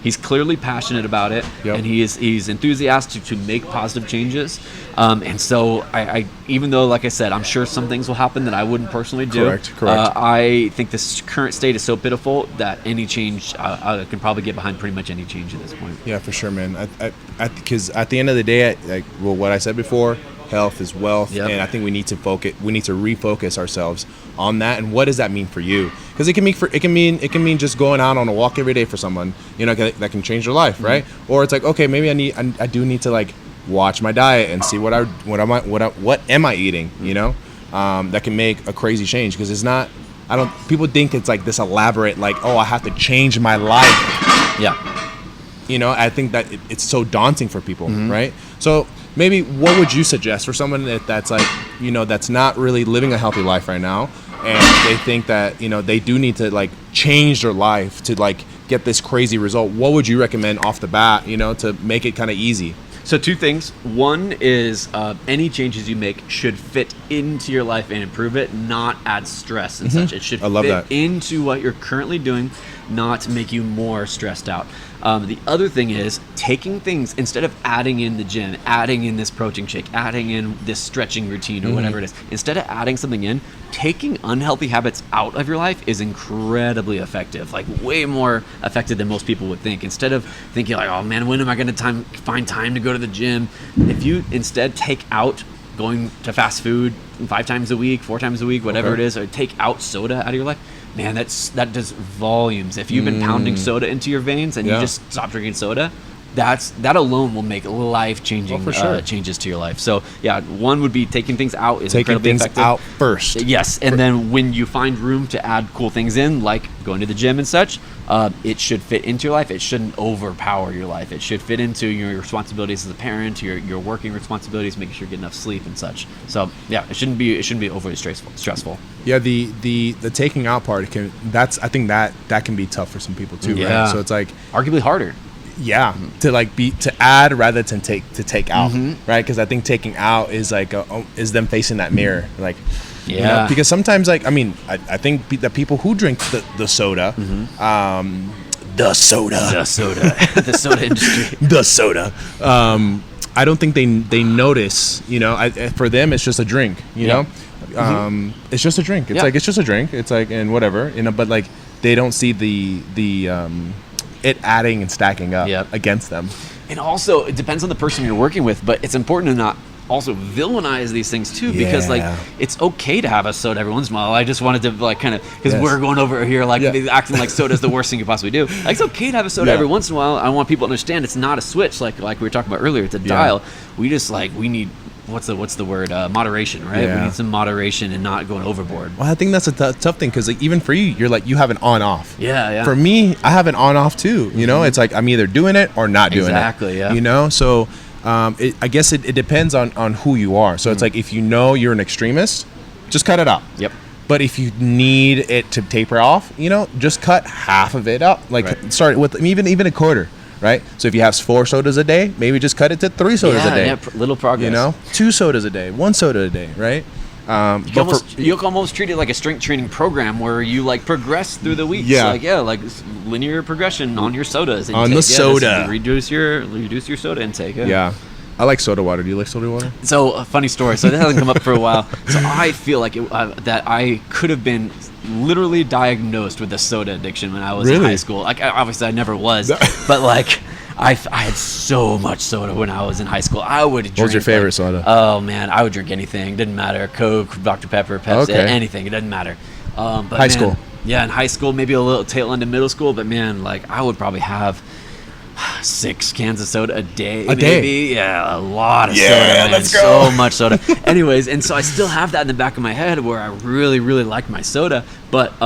he's clearly passionate about it, and he's enthusiastic to make positive changes. And so I even though, like I said, I'm sure some things will happen that I wouldn't personally do. Correct. I think this current state is so pitiful that any change, I can probably get behind pretty much any change at this point. Yeah, for sure, man. Because at the end of the day, what I said before, health is wealth, and I think we need to refocus ourselves on that. And what does that mean for you? Because it can mean just going out on a walk every day for someone, that can change their life, right? Or it's like, okay, maybe I do need to like watch my diet and see what am I eating, that can make a crazy change. Because it's not, people think it's like this elaborate, like, oh, I have to change my life. I think that it's so daunting for people, right? So maybe what would you suggest for someone that's like, that's not really living a healthy life right now, and they think that, they do need to like change their life to like get this crazy result? What would you recommend off the bat, to make it kind of easy? So 2 things. One is any changes you make should fit into your life and improve it, not add stress and such. It should fit into what you're currently doing, not make you more stressed out. The other thing is taking things, instead of adding in the gym, adding in this protein shake, adding in this stretching routine or whatever it is, instead of adding something in, taking unhealthy habits out of your life is incredibly effective, like way more effective than most people would think. Instead of thinking like, oh man, when am I going to find time to go to the gym? If you instead take out going to fast food 5 times a week, 4 times a week, whatever it is, or take out soda out of your life, man, that does volumes. If you've been pounding soda into your veins and you just stop drinking soda, that alone will make life-changing changes to your life. So yeah, one would be taking things out is incredibly effective. Taking things out first. Yes, and then when you find room to add cool things in, like going to the gym and such, it should fit into your life. It shouldn't overpower your life. It should fit into your responsibilities as a parent, your working responsibilities, making sure you get enough sleep and such. So yeah, it shouldn't be overly stressful. Yeah, the taking out part I think that can be tough for some people too, right? So it's like arguably harder. Yeah, to add rather than take out, right? Because I think taking out is like is them facing that mirror, like, because sometimes, like, I mean, I think the people who drink the soda, the soda industry, the soda, I don't think they notice, for them it's just a drink, know, it's just a drink. It's like it's just a drink. It's like, and whatever, but like they don't see the it adding and stacking up against them. And also, it depends on the person you're working with, but it's important to not also villainize these things too, because like it's okay to have a soda every once in a while. I just wanted to like kind of, because we're going over here like acting like soda is the worst thing you possibly do. Like, it's okay to have a soda every once in a while. I want people to understand it's not a switch like we were talking about earlier. It's a dial. We just we need, what's the word, moderation, right? We need some moderation and not going overboard. Well, I think that's a tough thing, because like, even for you're like, you have an on off. For me, I have an on off too. It's like I'm either doing it or not doing it. Exactly. So I guess it depends on who you are. So it's like if you know you're an extremist, just cut it out. Yep. But if you need it to taper off, just cut half of it up. Like start with even a quarter, right? So if you have 4 sodas a day, maybe just cut it to 3 sodas a day. Yeah, little progress. 2 sodas a day, 1 soda a day, right? You almost treat it like a strength training program where you like progress through the weeks. Yeah. Like linear progression on your sodas. On the soda. Reduce your soda intake. Yeah. I like soda water. Do you like soda water? So, a funny story. So, that hasn't come up for a while. So, I feel like that I could have been literally diagnosed with a soda addiction when I was in high school. Like, obviously, I never was. But, like, I had so much soda when I was in high school. I would drink. What was your favorite soda? Oh, man. I would drink anything. Didn't matter. Coke, Dr. Pepper, Pepsi, anything. It doesn't matter. But high school. Yeah, in high school, maybe a little tail end of middle school. But, man, like, I would probably have 6 cans of soda a day. Maybe. Yeah, a lot of soda, man. Let's go. So much soda. Anyways, and so I still have that in the back of my head where I really, really like my soda. But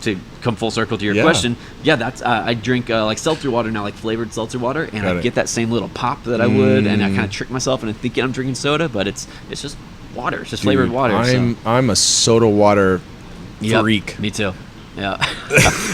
to come full circle to your question, that's I drink like seltzer water now, like flavored seltzer water, and I get that same little pop that I would, and I kind of trick myself into thinking I'm drinking soda, but it's just water. It's just flavored water. I'm a soda water freak. Me too. Yeah.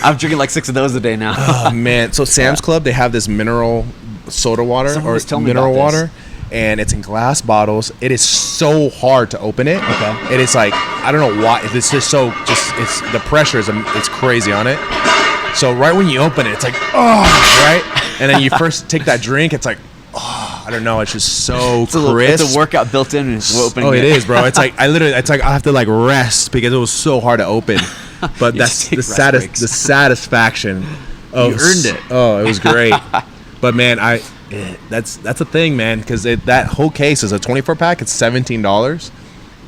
I'm drinking like 6 of those a day now. Oh, man. So Sam's Club, they have this mineral soda water mineral water, and it's in glass bottles. It is so hard to open it. Okay. It is like, I don't know why. It's just it's the pressure it's crazy on it. So right when you open it, it's like, oh, right? And then you first take that drink, it's like, oh, I don't know. It's just so crisp. It's a workout built in. It is, bro. It's like, I have to like rest because it was so hard to open. But that's the satisfaction of, you earned it. Oh, it was great. But man, that's a thing, man, because that whole case is a 24 pack. It's $17.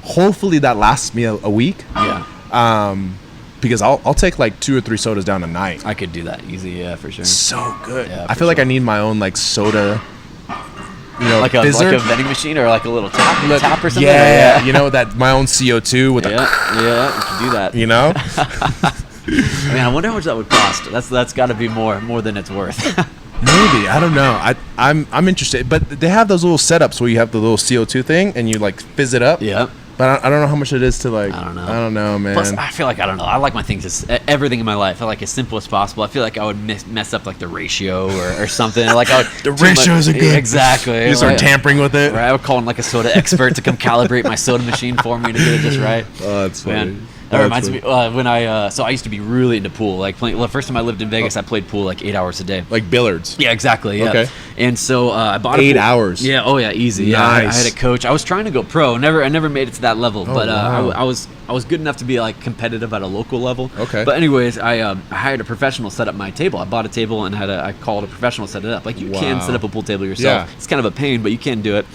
Hopefully that lasts me a week. Yeah. Because I'll take like 2 or 3 sodas down a night. I could do that easy. Yeah, for sure. So good. Yeah, I feel like I need my own like soda. Like a vending machine or like a little tap or something. Yeah. That my own CO2 with you can do that. Man, I wonder how much that would cost. That's got to be more than it's worth. Maybe, I don't know. I'm interested, but they have those little setups where you have the little CO2 thing and you like fizz it up. Yeah. But I don't know how much it is to like. I don't know. I don't know, man. Plus, I feel like I don't know. I like my things everything in my life. I like as simple as possible. I feel like I would mess up like the ratio or something. Like the ratios are good. Exactly. You start tampering with it. Right. I would call in like a soda expert to come calibrate my soda machine for me to get it just right. Oh, that's funny. Man. That reminds me when so I used to be really into pool. Like playing. Well, the first time I lived in Vegas, I played pool like 8 hours a day. Like billiards. Yeah, exactly. Yeah. Okay. And so I bought 8 hours. Yeah. Oh yeah, easy. Yeah. Nice. I had a coach. I was trying to go pro. I never made it to that level. Oh, but wow. I was good enough to be like competitive at a local level. Okay. But anyways, I hired a professional to set up my table. I bought a table and I called a professional to set it up. Like you can set up a pool table yourself. Yeah. It's kind of a pain, but you can do it.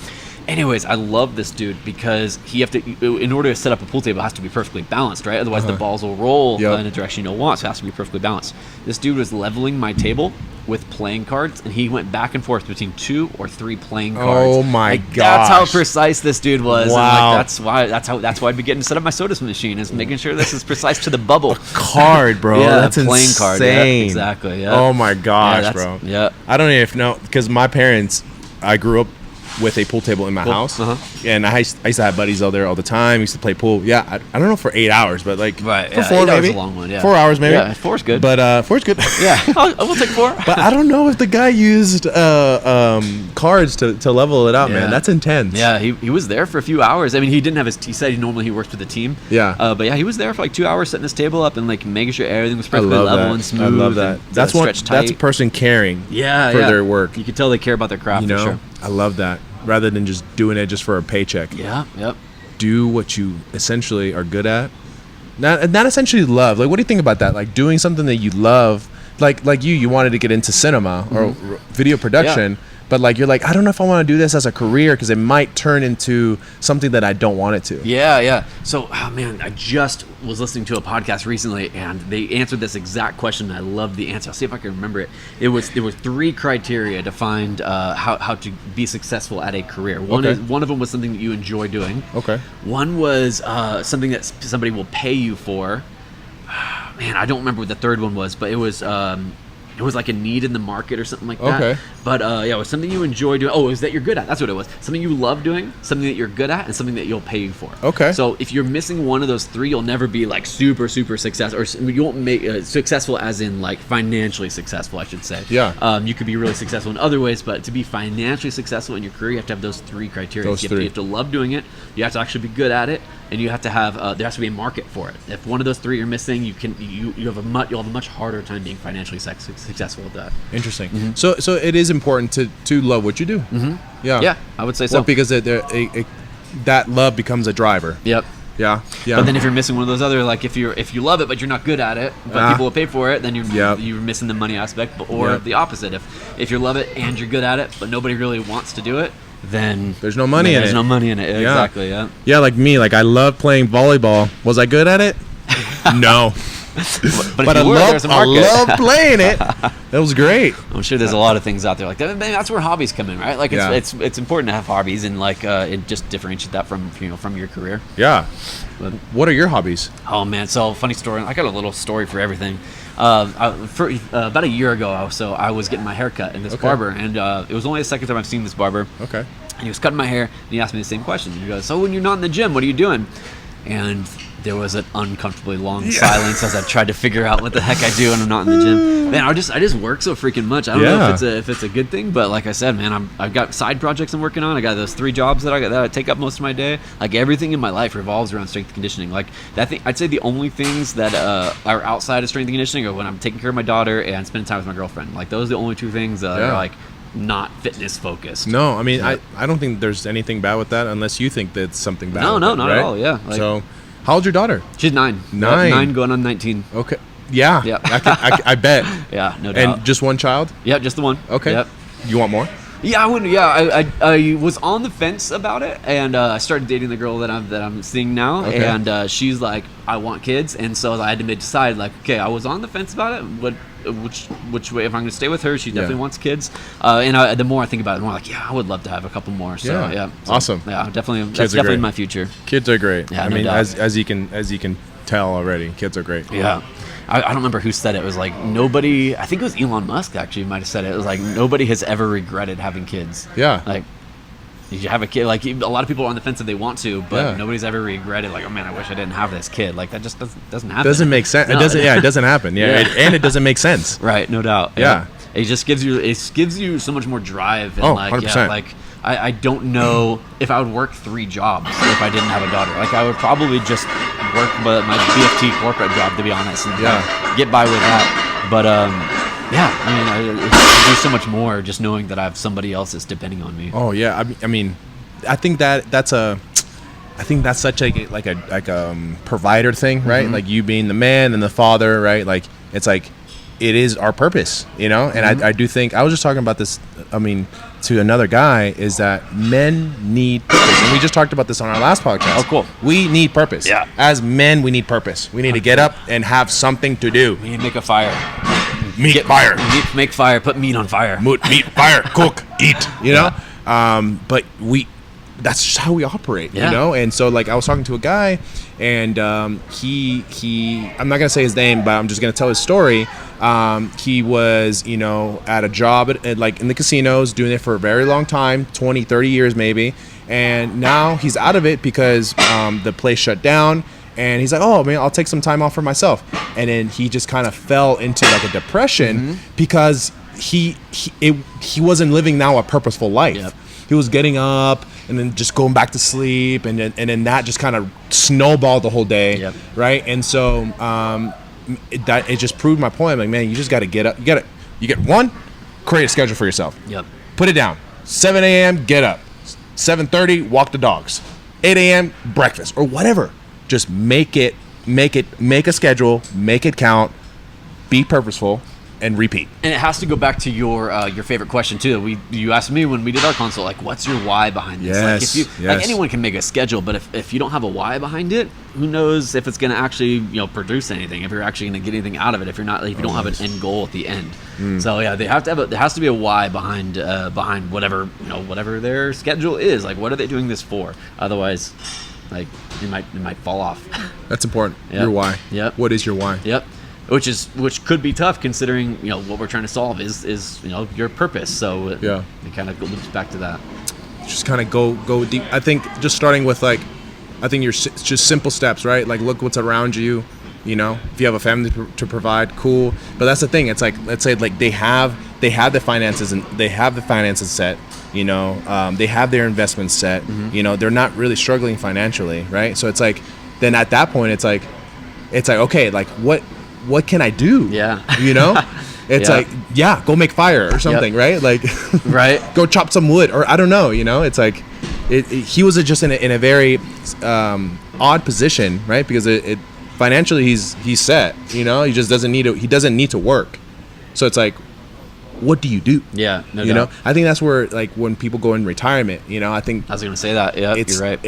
Anyways, I love this dude because in order to set up a pool table, it has to be perfectly balanced, right? Otherwise, the balls will roll in a direction you don't want, so it has to be perfectly balanced. This dude was leveling my table with playing cards, and he went back and forth between 2 or 3 playing cards. Oh my gosh! That's how precise this dude was. Wow! And that's why I'd be getting to set up my soda machine, is making sure this is precise to the bubble. A card, bro. Yeah, that's playing insane. card. Yeah, exactly. Yeah. Oh my gosh, bro. Yeah. I don't even know because my parents. I grew up with a pool table in my house, and I used to have buddies out there all the time. We used to play pool. Yeah, I don't know for 8 hours, but like for 4 maybe. 8 hours is a long one. Yeah. 4 hours maybe. Yeah, 4's good. But 4's good. Yeah, we'll take 4. But I don't know if the guy used cards to level it out, man. That's intense. Yeah, he was there for a few hours. I mean, he didn't have he said he works with the team. Yeah. But yeah, he was there for like 2 hours setting his table up and like making sure everything was perfectly level and smooth. I love that. That's a person caring. For their work. You can tell they care about their craft. For sure. I love that. Rather than just doing it just for a paycheck. Yeah, yep. Do what you essentially are good at. Not essentially love. Like, what do you think about that? Like, doing something that you love. Like you wanted to get into cinema or video production. Yeah. But like you're like, I don't know if I want to do this as a career because it might turn into something that I don't want it to. Yeah. So, man, I just was listening to a podcast recently, and they answered this exact question. And I love the answer. I'll see if I can remember it. There were 3 criteria to find how to be successful at a career. One of them was something that you enjoy doing. Okay. One was something that somebody will pay you for. Man, I don't remember what the third one was, but it was it was like a need in the market or something like that. Okay. But it was something you enjoy doing. Oh, it was that you're good at. That's what it was. Something you love doing, something that you're good at, and something that you'll pay you for. Okay. So if you're missing one of those three, you'll never be like super successful, or you won't make successful as in like financially successful, I should say. Yeah. You could be really successful in other ways, but to be financially successful in your career, you have to have those three criteria. You have to love doing it. You have to actually be good at it, and you have to have there has to be a market for it. If one of those three you're missing, you'll have a much harder time being financially successful with that. Interesting. Mm-hmm. So it is important to love what you do. Mm-hmm. Yeah, I would say so. Well, because that love becomes a driver. Yep. Yeah. But then if you're missing one of those other, like if you love it but you're not good at it, but people will pay for it, then you're missing the money aspect. Or the opposite, if you love it and you're good at it but nobody really wants to do it, then there's no money in it. There's no money in it. Yeah. Exactly. Yeah. Yeah, like me. Like I love playing volleyball. Was I good at it? No. But I love playing it. It was great. I'm sure there's a lot of things out there like that. That's where hobbies come in, right? Like it's important to have hobbies and like it just differentiate that from your career. Yeah. But, what are your hobbies? Oh man, so funny story. I got a little story for everything. About a year ago, I was getting my hair cut in this barber, and it was only the second time I've seen this barber. Okay. And he was cutting my hair, and he asked me the same question. He goes, "So when you're not in the gym, what are you doing?" And there was an uncomfortably long silence as I tried to figure out what the heck I do when I'm not in the gym. Man, I just work so freaking much. I don't know if it's a good thing, but like I said, man, I've got side projects I'm working on. I got those 3 jobs that I take up most of my day. Like everything in my life revolves around strength and conditioning. Like that thing, I'd say the only things that are outside of strength and conditioning are when I'm taking care of my daughter and spending time with my girlfriend. Like those are the only 2 things that are like not fitness focused. No, I mean I don't think there's anything bad with that unless you think that's something bad. No, not at all. Yeah. Like, so. How old's your daughter? She's 9. 9 going on 19. Okay. Yeah. Yep. I bet. Yeah, no doubt. And just one child? Yeah, just the one. Okay. Yep. You want more? Yeah, I wouldn't. Yeah, I was on the fence about it, and I started dating the girl that I'm seeing now, and she's like, I want kids, and so I had to decide. Like, okay, I was on the fence about it. Which way? If I'm going to stay with her, she definitely wants kids. And the more I think about it, the more like, I would love to have a couple more. So so, awesome. Yeah, definitely. Kids that's definitely my future. Kids are great. Yeah, I mean, as you can tell already, kids are great. Yeah. I don't remember who said it. It was like nobody. I think it was Elon Musk actually might have said it. It was like nobody has ever regretted having kids. Yeah. Like you have a kid. Like a lot of people are on the fence that they want to, but nobody's ever regretted. Like, oh man, I wish I didn't have this kid. Like that just doesn't happen. Doesn't make sense. No. It doesn't. Yeah, it doesn't happen. Yeah, and it doesn't make sense. Right. No doubt. Yeah. It just gives you so much more drive. And 100%. Like I don't know if I would work 3 jobs if I didn't have a daughter. Like I would probably just work my BFT corporate job, to be honest, and get by with that. But I mean, I do so much more just knowing that I have somebody else that's depending on me. Oh yeah, I mean, I think that's such a provider thing, right? Mm-hmm. Like you being the man and the father, right? Like it's like it is our purpose, you know. And I do think I was just talking about this. I mean, to another guy is that men need purpose, and we just talked about this on our last podcast. Oh, cool. We need purpose. Yeah. As men, we need purpose. We need to get up and have something to do. We need to make a fire. Fire. Make fire. Put meat on fire. Meat, fire, cook, eat. You know. But that's just how we operate, you know? And so like I was talking to a guy and he I'm not gonna say his name, but I'm just gonna tell his story. He was, at a job at like in the casinos, doing it for a very long time, 20, 30 years maybe. And now he's out of it because the place shut down. And he's like, oh, man, I'll take some time off for myself. And then he just kind of fell into like a depression because he wasn't living now a purposeful life. Yep. He was getting up and then just going back to sleep. And then that just kind of snowballed the whole day. Right. And so it just proved my point. I'm like, man, you just got to get up. You get one, create a schedule for yourself. Yep. Put it down. 7 a.m., get up. 7:30, walk the dogs. 8 a.m., breakfast or whatever. Just make a schedule, make it count, be purposeful, and repeat. And it has to go back to your favorite question too. You asked me when we did our consult, like, what's your why behind this? Yes, like anyone can make a schedule, but if you don't have a why behind it, who knows if it's going to actually produce anything? If you're actually going to get anything out of it? If you don't have an end goal at the end. So yeah, there has to be a why behind whatever their schedule is. Like, what are they doing this for? Otherwise, like it might fall off. That's important. Yep. Your why. Yep. What is your why? Yep. which could be tough considering what we're trying to solve is your purpose. So it kind of loops back to that. Just kind of go deep. I think just starting with I think it's just simple steps, right? Like look what's around you. If you have a family to provide, cool. But that's the thing. It's like, let's say like they have the finances and they have the finances set. They have their investments set. They're not really struggling financially, right? So it's like, then at that point, it's like okay, like what can I do? Yeah. It's like, go make fire or something, right? Like, right. Go chop some wood, or I don't know. It's like, he was just in a very odd position, right? Because it financially he's set. He just doesn't need to work. So it's like, what do you do? Yeah, no doubt. I think that's where, like, when people go in retirement, I think I was gonna say that. Yeah, you're right.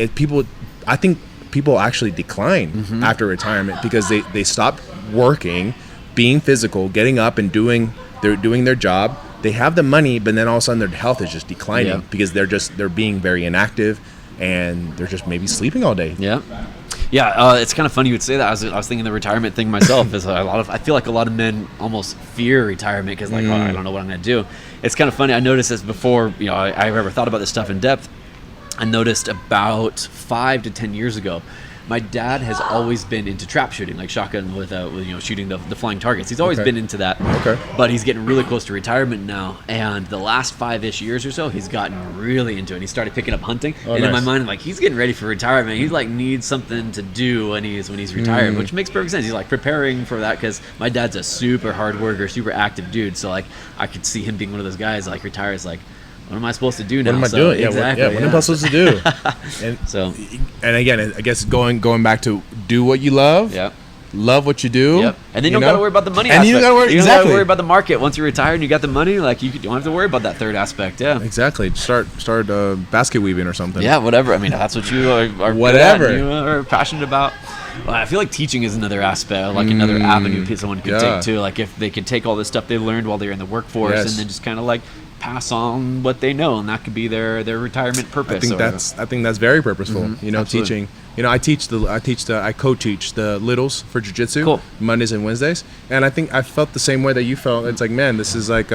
I think people actually decline after retirement because they stop working, being physical, getting up and doing their job. They have the money, but then all of a sudden their health is just declining because they're being very inactive and they're just maybe sleeping all day. Yeah. Yeah, it's kind of funny you would say that. I was thinking the retirement thing myself. Is I feel like a lot of men almost fear retirement because I don't know what I'm going to do. It's kind of funny. I noticed this before I ever thought about this stuff in depth. I noticed about 5 to 10 years ago, my dad has always been into trap shooting, like shotgun with shooting the flying targets. He's always been into that. Okay. But he's getting really close to retirement now, and the last 5-ish years or so, he's gotten really into it. He started picking up hunting, and in my mind, I'm like, he's getting ready for retirement. He's like needs something to do when he's retired, which makes perfect sense. He's like preparing for that because my dad's a super hard worker, super active dude. So like I could see him being one of those guys like retires like, what am I supposed to do now? What am I doing? Exactly. What am I supposed to do? And again, I guess going back to do what you love. Yeah. Love what you do. Yep. And then you don't got to worry about the money and aspect. You don't got to worry about the market. Once you're retired and you got the money, like you don't have to worry about that third aspect. Yeah. Exactly. Start basket weaving or something. Yeah, whatever. I mean, that's what you are whatever you are passionate about. Well, I feel like teaching is another aspect, like another avenue someone could take too. Like if they could take all this stuff they learned while they're in the workforce and then just kind of like pass on what they know, and that could be their retirement purpose. I think that's very purposeful. Absolutely. Teaching. I co-teach the littles for jiu-jitsu. Cool. Mondays and Wednesdays, and I think I felt the same way that you felt. It's like, man, this is like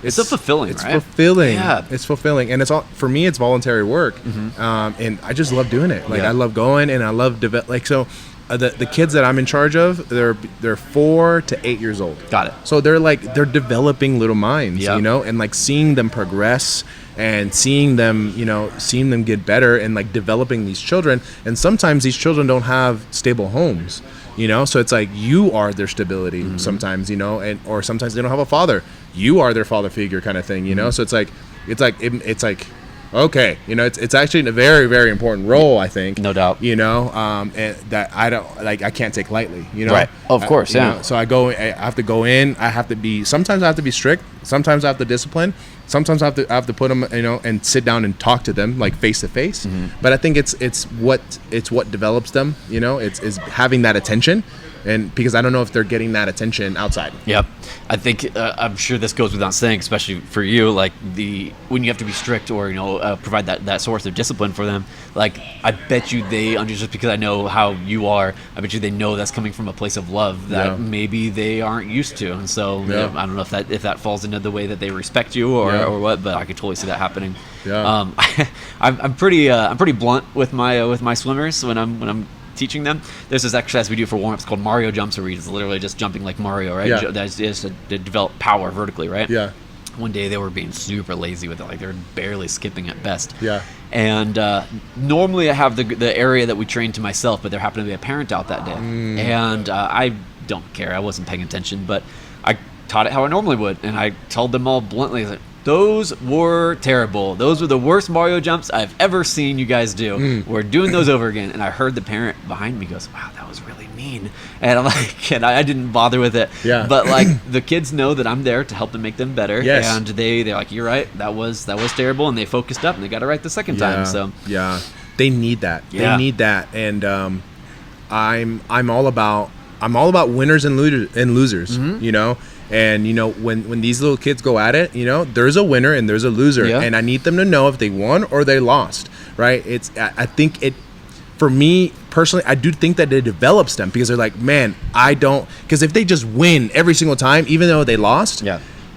it's fulfilling. It's right? fulfilling. Yeah. It's fulfilling, and it's all for me. It's voluntary work, and I just love doing it. Like I love going, and I love the kids that I'm in charge of, they're 4 to 8 years old. Got it. So they're developing little minds, and like seeing them progress and seeing them get better and like developing these children. And sometimes these children don't have stable homes, so it's like you are their stability sometimes, or sometimes they don't have a father. You are their father figure kind of thing, So it's like okay, it's actually a very, very important role, I think. No doubt. And that I can't take lightly, Right. Of course, yeah. So I have to go in. Sometimes I have to be strict. Sometimes I have to discipline. Sometimes I have to put them, and sit down and talk to them like face to face. But I think it's what develops them. It's having that attention. And because I don't know if they're getting that attention outside. Yep. I think I'm sure this goes without saying, especially for you, like when you have to be strict or provide that source of discipline for them. Like I bet you just because I know how you are, I bet you they know that's coming from a place of love that maybe they aren't used to, and so I don't know if that falls into the way that they respect you or what, but I could totally see that happening. Yeah. I'm pretty blunt with my swimmers when I'm teaching them. There's this exercise we do for warm-ups called Mario jumps, where it's literally just jumping like Mario, right? Yeah. That is to develop power vertically, right? Yeah. One day they were being super lazy with it, like they were barely skipping at best. Yeah. And normally I have the area that we train to myself, but there happened to be a parent out that day, and I don't care. I wasn't paying attention, but I taught it how I normally would, and I told them all bluntly, like, those were terrible. Those were the worst Mario jumps I've ever seen you guys do. We're doing those over again. And I heard the parent behind me goes, wow, that was really mean. And I'm like, and I didn't bother with it. Yeah. But like the kids know that I'm there to help them make them better. Yes. And they're like, you're right. That was terrible. And they focused up and they got it right the second time. So yeah, they need that. Yeah. They need that. And I'm all about winners and losers. And when these little kids go at it, there's a winner and there's a loser, and I need them to know if they won or they lost, right? I think for me personally, I do think that it develops them because they're like, man, because if they just win every single time, even though they lost,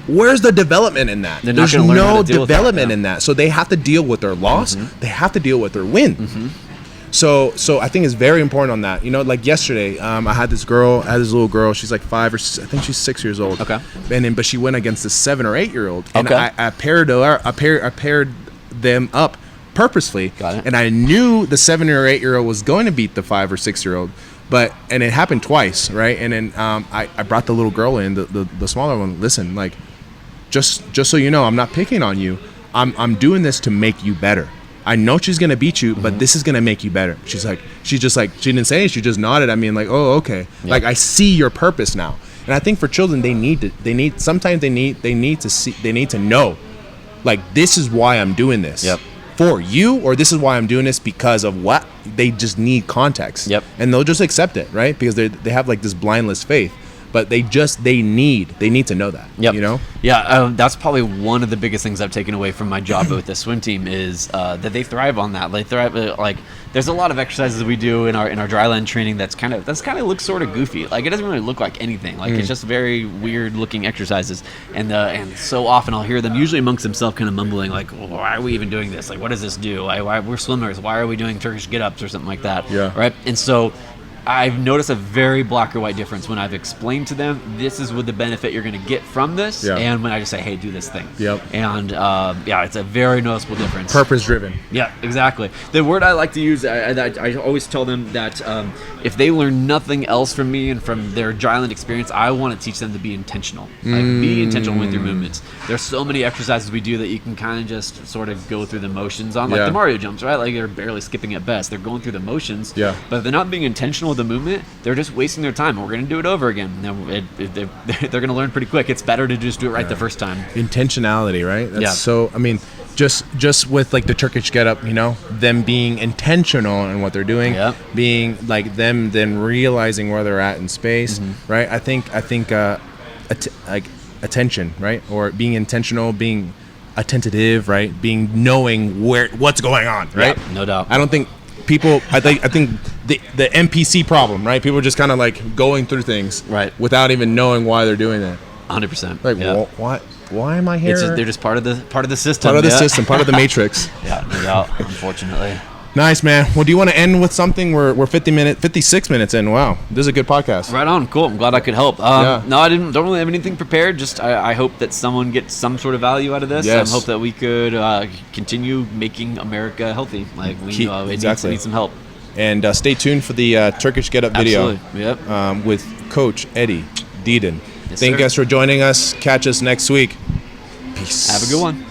where's the development in that? There's no development in that. So they have to deal with their loss. They have to deal with their win. So I think it's very important on that. You know, like yesterday, I had this little girl. She's like 5 or 6, I think she's 6 years old. Okay. But she went against this 7 or 8 year old, and I paired them up purposefully. Got it. And I knew the 7 or 8 year old was going to beat the 5 or 6 year old, and it happened twice, right? And then I brought the little girl in, the smaller one. Listen, like, just so you know, I'm not picking on you. I'm doing this to make you better. I know she's gonna beat you, but this is gonna make you better. She didn't say it. She just nodded at me and like, oh, okay. Yeah. Like, I see your purpose now. And I think for children, they need to know, like, this is why I'm doing this for you, or this is why I'm doing this because of what. They just need context. And they'll just accept it, right? Because they have like this blindless faith. But they need to know that. You know? Yeah, that's probably one of the biggest things I've taken away from my job with the swim team is that they thrive on that. They thrive like there's a lot of exercises we do in our dryland training that's kind of looks sort of goofy. Like, it doesn't really look like anything. Like it's just very weird looking exercises. And so often I'll hear them usually amongst themselves kind of mumbling like, well, why are we even doing this? Like, what does this do? Why we're swimmers? Why are we doing Turkish get-ups or something like that? Yeah. Right. And so I've noticed a very black or white difference when I've explained to them, this is what the benefit you're going to get from this, and when I just say, hey, do this thing. And it's a very noticeable difference. Purpose driven. Yeah, exactly. The word I like to use, I always tell them that if they learn nothing else from me and from their dryland experience, I want to teach them to be intentional. Like, be intentional with your movements. There's so many exercises we do that you can kind of just sort of go through the motions on, like the Mario jumps, right? Like, they're barely skipping at best. They're going through the motions, but if they're not being intentional with the movement, they're just wasting their time. We're going to do it over again. They're going to learn pretty quick. It's better to just do it right the first time. Intentionality, right? That's so, I mean, just with like the Turkish get up, you know, them being intentional in what they're doing, being like them then realizing where they're at in space, right? I think like attention, right? Or being intentional, being attentive, right? Knowing what's going on, right? Yeah, no doubt. I don't think people, I think the NPC problem, right? People are just kind of like going through things without even knowing why they're doing that. 100%. Like, well, why am I here? They're just part of the system. Part of the system, part of the matrix. Yeah, no doubt, unfortunately. Nice, man. Well, do you want to end with something? We're 56 minutes in. Wow, this is a good podcast. Right on. Cool. I'm glad I could help. No, I don't really have anything prepared. Just I hope that someone gets some sort of value out of this. Yes. I hope that we could continue making America healthy. Like, we need some help. And stay tuned for the Turkish Get Up video. Absolutely. Yep. With Coach Eddie Deedon. Yes, Thank you guys for joining us. Catch us next week. Peace. Have a good one.